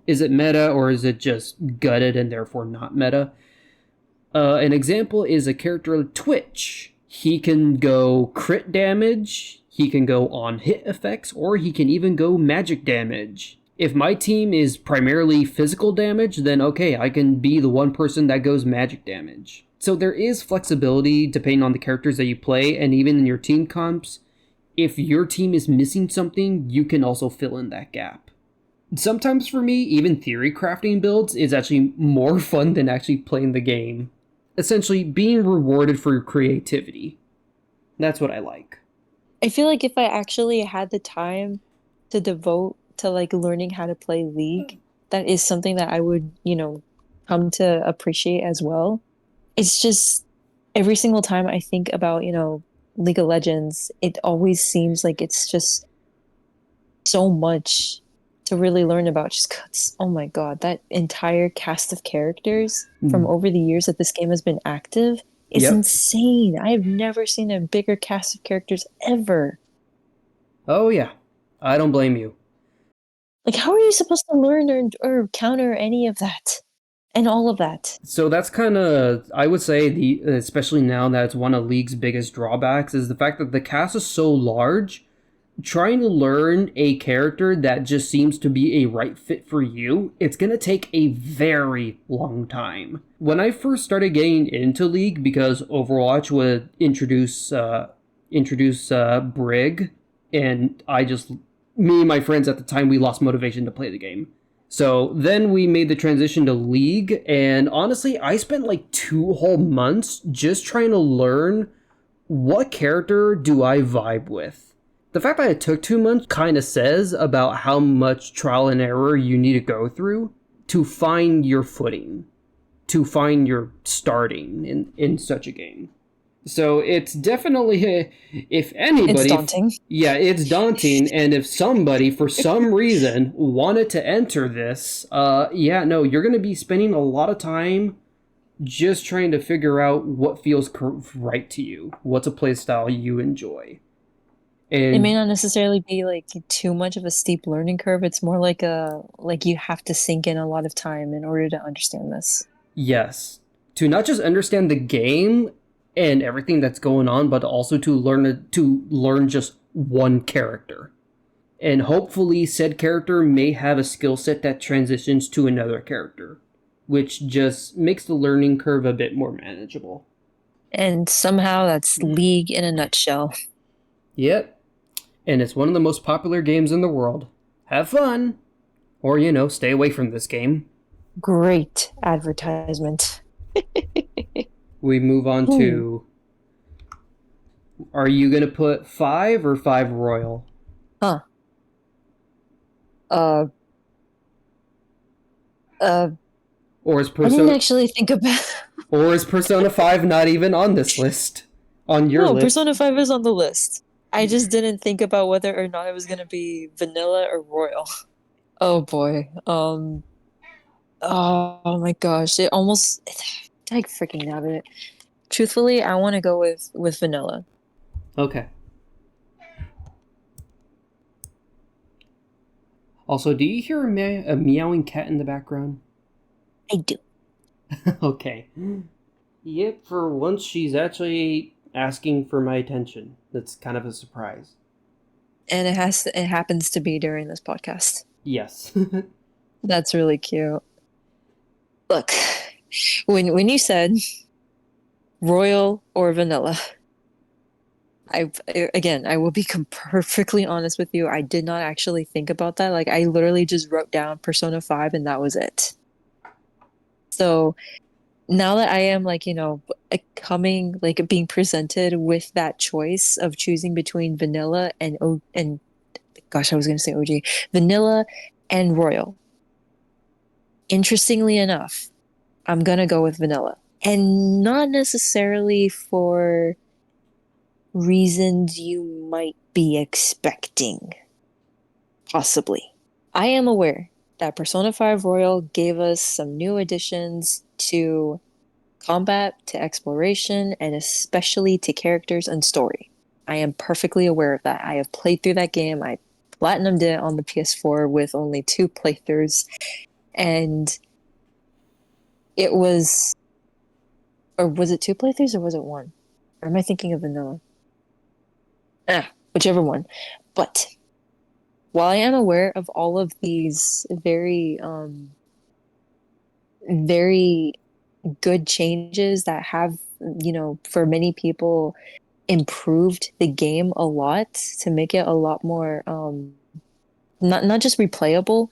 is it just gutted and therefore not meta? An example is a character Twitch. He can go crit damage, he can go on hit effects, or he can even go magic damage. If my team is primarily physical damage, then okay, I can be the one person that goes magic damage. So there is flexibility depending on the characters that you play, and even in your team comps, if your team is missing something, you can also fill in that gap. Sometimes for me, even theory crafting builds is actually more fun than actually playing the game. Essentially, being rewarded for your creativity. That's what I like. I feel like if I actually had the time to devote to like learning how to play League, that is something that I would, come to appreciate as well. It's just every single time I think about, League of Legends, it always seems like it's just so much to really learn about just 'cause, oh my God, that entire cast of characters from over the years that this game has been active is Yep. insane. I have never seen a bigger cast of characters ever. Oh yeah. I don't blame you. Like, how are you supposed to learn or counter any of that and all of that? So that's kind of, I would say, especially now that it's one of League's biggest drawbacks, is the fact that the cast is so large. Trying to learn a character that just seems to be a right fit for you, it's going to take a very long time. When I first started getting into League, because Overwatch would introduce Brig, and me and my friends at the time, we lost motivation to play the game. So then we made the transition to League, and honestly, I spent like 2 whole months just trying to learn what character do I vibe with? The fact that it took 2 months kind of says about how much trial and error you need to go through to find your footing, to find your starting in such a game. So it's definitely, if It's anybody, daunting. yeah, it's daunting. And if somebody, for some reason, wanted to enter this, yeah, no, you're going to be spending a lot of time just trying to figure out what feels right to you, what's a playstyle you enjoy. It may And not necessarily be like too much of a steep learning curve. It's more like you have to sink in a lot of time in order to understand this. yes, to not just understand the game and everything that's going on, but also to learn just one character. And hopefully said character may have a skill set that transitions to another character, which just makes the learning curve a bit more manageable. And somehow that's League in a nutshell. Yep, and it's one of the most popular games in the world. Have fun, or stay away from this game. Great advertisement. We move on Hmm. to, are you gonna put 5 or 5 royal? Huh. Uh, uh, Or is I didn't Persona actually think about. or is Persona 5 not even on this list? On your No, list? Persona 5 is on the list. I just didn't think about whether or not it was gonna be vanilla or royal. Oh boy. Oh my gosh. It almost like freaking nabbit. Truthfully, I want to go with vanilla. Okay. Also, do you hear a meowing cat in the background? I do. Okay. Yep, for once she's actually asking for my attention. That's kind of a surprise. And it happens to be during this podcast. Yes. That's really cute. Look, when you said royal or vanilla, I will be perfectly honest with you. I did not actually think about that. Like I literally just wrote down Persona 5 and that was it. So now that I am like, coming like being presented with that choice of choosing between vanilla and gosh, I was gonna say OG, vanilla and royal. Interestingly enough, I'm gonna go with vanilla. And not necessarily for reasons you might be expecting, possibly. I am aware that Persona 5 Royal gave us some new additions to combat, to exploration, and especially to characters and story. I am perfectly aware of that. I have played through that game. I platinumed it on the PS4 with only 2 playthroughs, and it was, or was it 2 playthroughs or was it one? Or am I thinking of vanilla? Whichever one. But while I am aware of all of these very good changes that have, for many people improved the game a lot to make it a lot more not just replayable,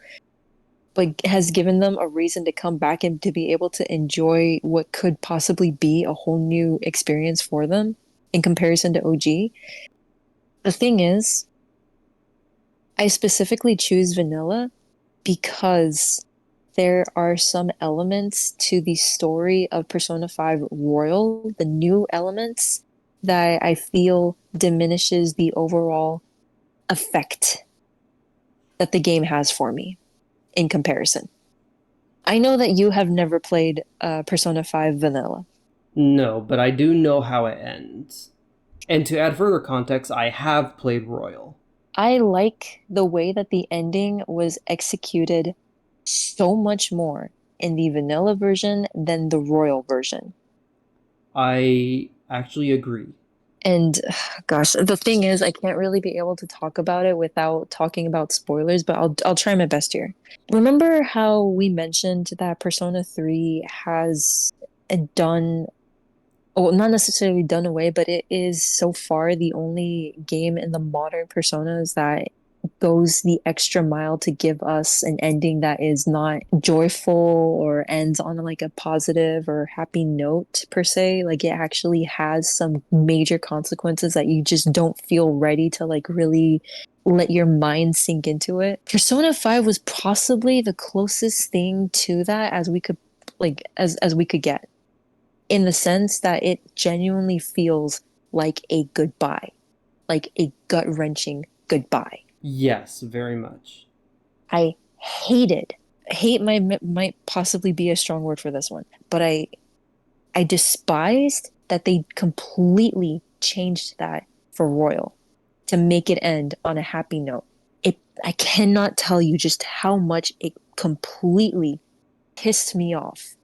but has given them a reason to come back and to be able to enjoy what could possibly be a whole new experience for them in comparison to OG. The thing is, I specifically choose vanilla because there are some elements to the story of Persona 5 Royal, the new elements, that I feel diminishes the overall effect that the game has for me in comparison. I know that you have never played Persona 5 Vanilla. No, but I do know how it ends. And to add further context, I have played Royal. I like the way that the ending was executed so much more in the vanilla version than the royal version. I actually agree. And gosh, the thing is, I can't really be able to talk about it without talking about spoilers, but I'll try my best here. Remember how we mentioned that Persona 3 has done, well, not necessarily done away, but it is so far the only game in the modern Personas that goes the extra mile to give us an ending that is not joyful or ends on like a positive or happy note per se. Like it actually has some major consequences that you just don't feel ready to like really let your mind sink into it. Persona 5 was possibly the closest thing to that as we could as we could get, in the sense that it genuinely feels like a goodbye, like a gut-wrenching goodbye. Yes, very much. I hated, hate might possibly be a strong word for this one, but I despised that they completely changed that for Royal to make it end on a happy note. I cannot tell you just how much it completely pissed me off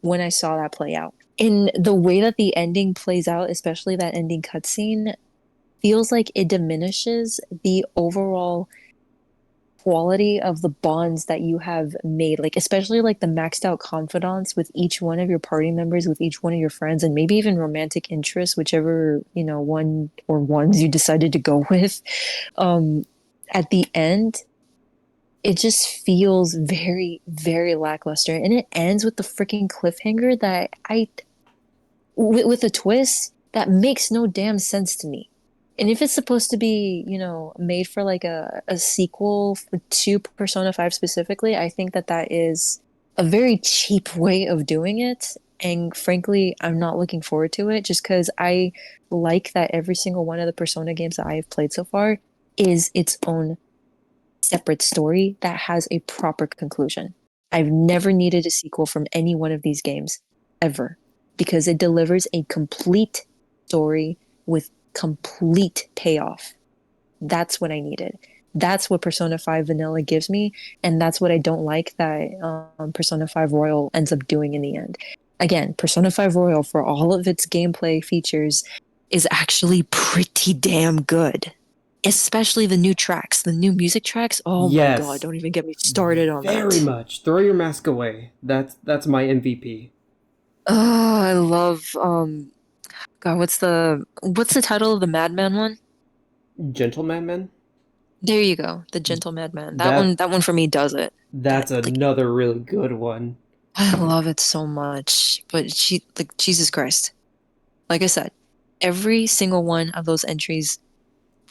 when I saw that play out. In the way that the ending plays out, especially that ending cutscene, feels like it diminishes the overall quality of the bonds that you have made, like especially like the maxed out confidants with each one of your party members, with each one of your friends, and maybe even romantic interests, whichever, one or ones you decided to go with. um at the end, it just feels very, very lackluster, and it ends with the freaking cliffhanger that with a twist that makes no damn sense to me. And if it's supposed to be, made for like a sequel to Persona 5 specifically, I think that that is a very cheap way of doing it. And frankly, I'm not looking forward to it just because I like that every single one of the Persona games that I have played so far is its own separate story that has a proper conclusion. I've never needed a sequel from any one of these games, ever, because it delivers a complete story with complete payoff. That's what I needed. That's what Persona 5 Vanilla gives me, and that's what I don't like that Persona 5 Royal ends up doing in the end. Again, Persona 5 Royal, for all of its gameplay features, is actually pretty damn good. Especially the new tracks, the new music tracks. Oh my God, Yes, don't even get me started on very that. much. Throw your mask away. That's my MVP. Oh, I love God, what's the title of the Madman one? Gentleman Man. There you go. The Gentle Madman. That one That that one for me does it. That that's like another really good one. I love it so much. But Jesus Christ. Like I said, every single one of those entries,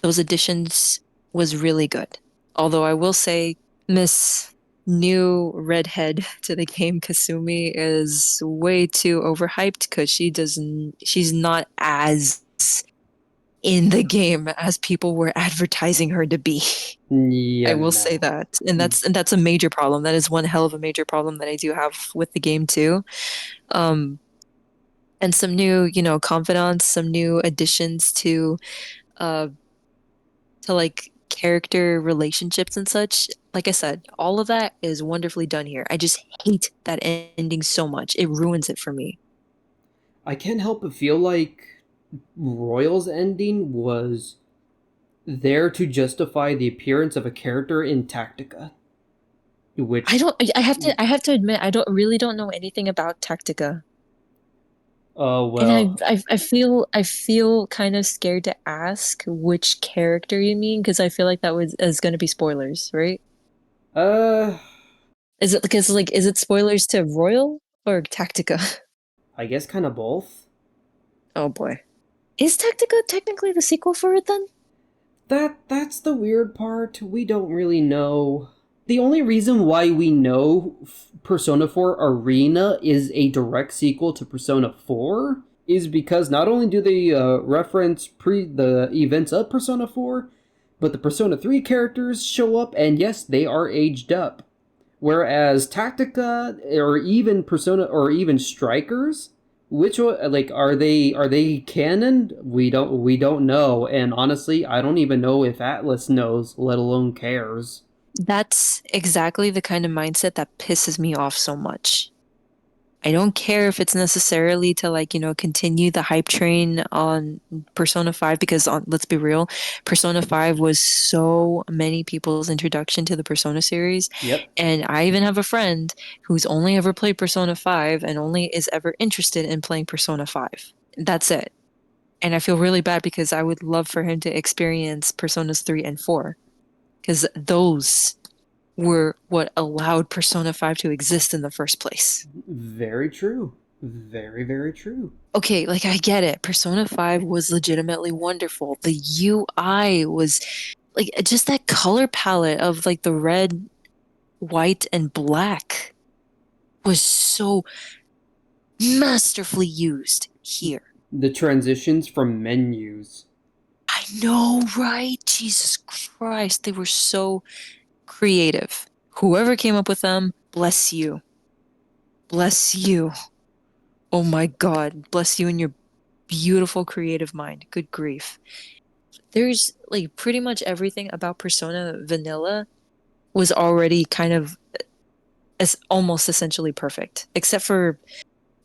those additions was really good. Although I will say Miss New Redhead to the game Kasumi is way too overhyped because she's not as in the game as people were advertising her to be. I Yeah, will say no. that. And that's a major problem. That is one hell of a major problem that I do have with the game too. Um, and some new, confidants, some new additions uh to like character relationships and such. Like I said, all of that is wonderfully done here. I just hate that ending so much. It ruins it for me. I can't help but feel like Royal's ending was there to justify the appearance of a character in Tactica, I which, don't I have to admit I don't know anything about Tactica. And well, I feel kind of scared to ask which character you mean because I feel like that was is going to be spoilers, right? uh, Is it because like is it spoilers to Royal or Tactica? I guess kind of both. Oh boy. Is Tactica technically the sequel for it then? That's the weird part. We don't really know. The only reason why we know Persona 4 Arena is a direct sequel to Persona 4 is because not only do they reference the events of Persona 4, but the Persona 3 characters show up, and yes, they are aged up. Whereas Tactica or even Persona or even Strikers, which one, like are they canon? We don't know, and honestly, I don't even know if Atlas knows, let alone cares. That's exactly the kind of mindset that pisses me off so much. I don't care if it's necessarily to like, continue the hype train on Persona 5 because let's be real, Persona 5 was so many people's introduction to the Persona series. Yep. And I even have a friend who's only ever played Persona 5 and only is ever interested in playing Persona 5. That's it. And I feel really bad because I would love for him to experience Personas 3 and 4. because those were what allowed Persona 5 to exist in the first place. Very true. Very, very true. Okay, like I get it. Persona 5 was legitimately wonderful. The UI was like just that color palette of like the red, white, and black was so masterfully used here. The transitions from menus. I know, right? Jesus Christ, they were so creative. Whoever came up with them, bless you. Bless you. Oh my God, bless you and your beautiful creative mind. Good grief. There's like pretty much everything about Persona Vanilla was already kind of as almost essentially perfect, except for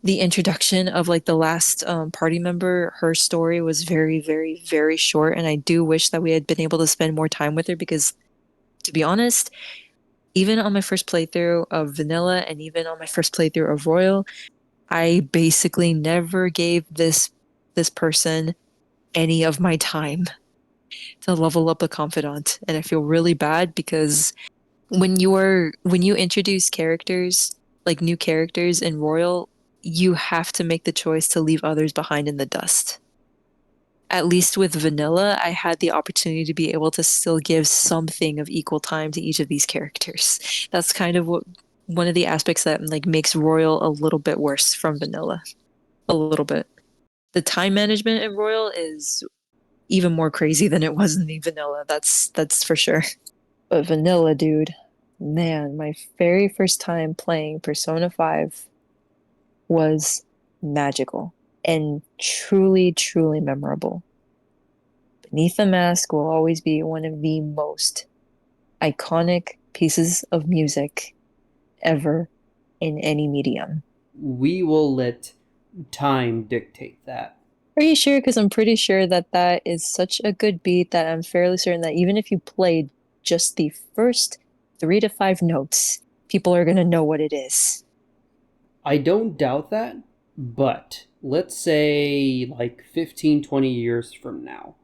the introduction of like the last party member. Her story was very, very, very short, and I do wish that we had been able to spend more time with her because, to be honest, even on my first playthrough of Vanilla and even on my first playthrough of Royal, I basically never gave this person any of my time to level up a confidant, and I feel really bad because when you introduce characters, like new characters in Royal, you have to make the choice to leave others behind in the dust. At least with Vanilla, I had the opportunity to be able to still give something of equal time to each of these characters. That's kind of what one of the aspects that like makes Royal a little bit worse from Vanilla. A little bit. The time management in Royal is even more crazy than it was in the Vanilla. That's for sure. But Vanilla, dude, man, my very first time playing Persona 5 was magical and truly, truly memorable. Beneath the Mask will always be one of the most iconic pieces of music ever in any medium. We will let time dictate that. Are you sure? Because I'm pretty sure that that is such a good beat that I'm fairly certain that even if you played just the first 3 to 5 notes, people are going to know what it is. I don't doubt that, but let's say like 15, 20 years from now.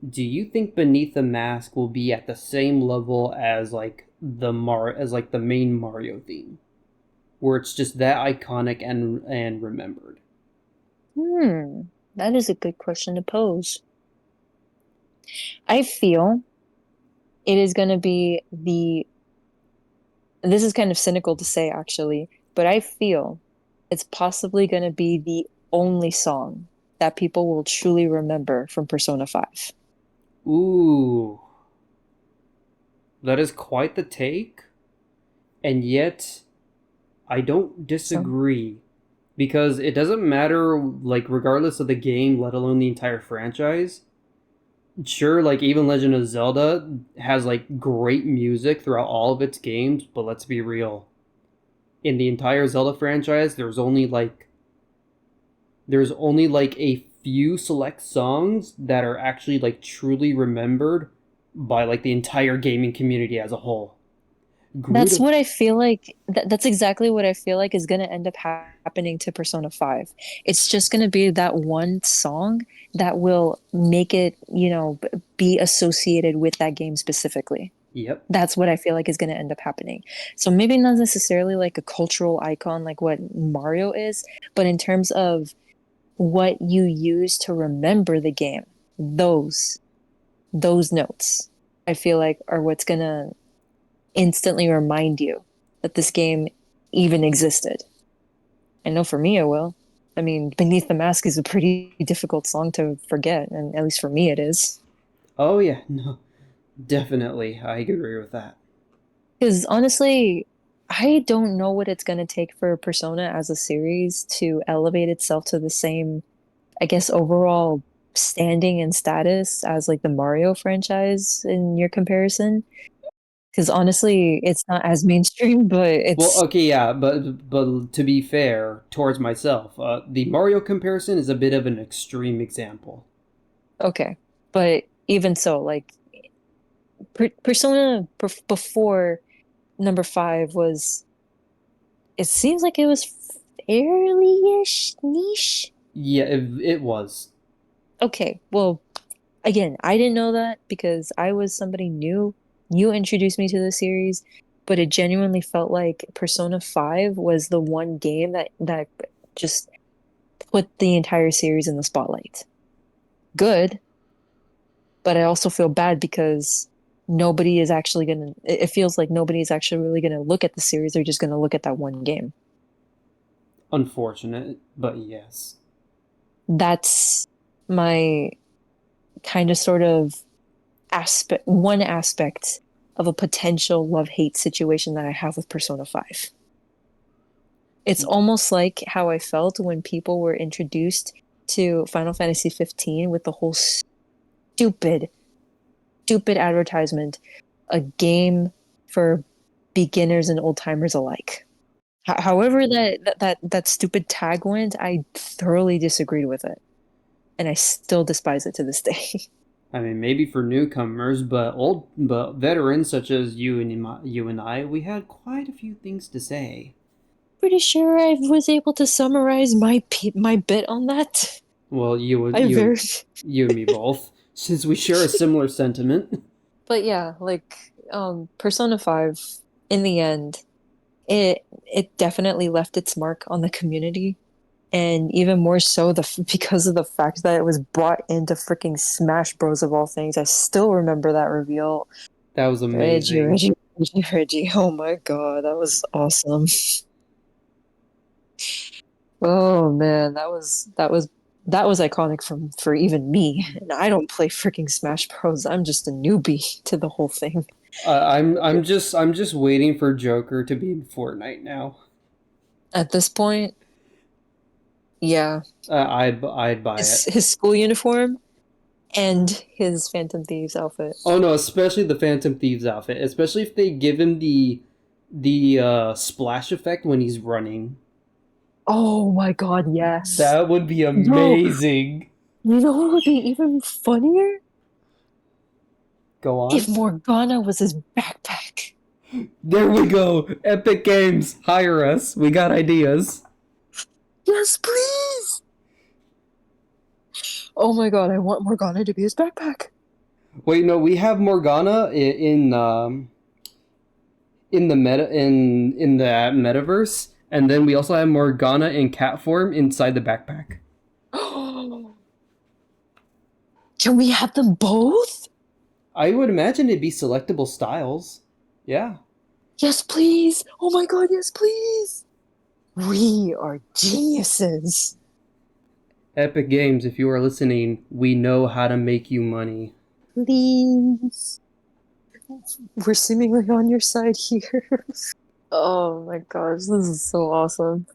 Do you think Beneath the Mask will be at the same level as like the main Mario theme, where it's just that iconic and remembered? Hmm, that is a good question to pose. I feel it is going to be this is kind of cynical to say actually, but I feel it's possibly going to be the only song that people will truly remember from Persona 5. Ooh, that is quite the take, and yet I don't So disagree because it doesn't matter like regardless of the game, let alone the entire franchise. Sure, like even Legend of Zelda has like great music throughout all of its games, but let's be real. In the entire Zelda franchise, there's only like a few select songs that are actually like truly remembered by like the entire gaming community as a whole. that's Gruda what I feel like. That's exactly what I feel like is going to end up happening to Persona 5. It's just going to be that one song that will make it, be associated with that game specifically. Yep. That's what I feel like is going to end up happening. So maybe not necessarily like a cultural icon like what Mario is, but in terms of what you use to remember the game, those those notes, I feel like are what's going to instantly remind you that this game even existed. I know for me it will. I mean, Beneath the Mask is a pretty difficult song to forget, and at least for me it is. Oh yeah, no. Definitely. I agree with that. Because honestly, I don't know what it's going to take for Persona as a series to elevate itself to the same, I guess, overall standing and status as like the Mario franchise in your comparison. Because honestly, it's not as mainstream, but Well, it's okay, yeah, but to be fair towards myself, the Mario comparison is a bit of an extreme example. okay. But even so, like Persona before number 5 was, it seems like it was fairly-ish niche. Yeah, it was. Okay, well, again, I didn't know that because I was somebody new you introduced me to the series, but it genuinely felt like Persona 5 was the one game that just put the entire series in the spotlight. Good, but I also feel bad because nobody is actually gonna, it feels like nobody is actually really gonna look at the series. They're just gonna look at that one game. Unfortunate, but yes. That's my kind of sort of one aspect of a potential love-hate situation that I have with Persona 5. It's almost like how I felt when people were introduced to Final Fantasy 15 with the whole stupid, stupid advertisement, a game for beginners and old timers alike. However that stupid tag went, I thoroughly disagreed with it, and I still despise it to this day. I mean, maybe for newcomers, but veterans such as you and I, we had quite a few things to say. Pretty sure I was able to summarize my bit on that. Well, I very you and me both, since we share a similar sentiment. But yeah, like Persona 5 in the end, it definitely left its mark on the community, and even more so because of the fact that it was brought into freaking Smash Bros of all things. I still remember that reveal. That was Reggie, amazing. Reggie, Reggie, Reggie. Oh my God, that was awesome. Oh man, that was iconic for even me. And I don't play freaking Smash Bros. I'm just a newbie to the whole thing. I'm just waiting for Joker to be in Fortnite now. At this point, yeah, I'd buy his it. his school uniform and his Phantom Thieves outfit. Oh no, especially the Phantom Thieves outfit. Especially if they give him the splash effect when he's running. Oh my God, yes. That would be No, amazing. you know what would be even funnier? Go If on. Morgana was his backpack. There we go. Epic Games, hire us. We got ideas. Yes, please. Oh my God, I want Morgana to be his backpack. Wait, no, we have Morgana in the in the metaverse, and then we also have Morgana in cat form inside the backpack. Can we have them both? I would imagine it'd be selectable styles. Yeah. Yes, please. Oh my God, yes, please. We are geniuses. Epic Games, if you are listening, we know how to make you money. Please. We're seemingly on your side here. Oh my gosh, this is so awesome.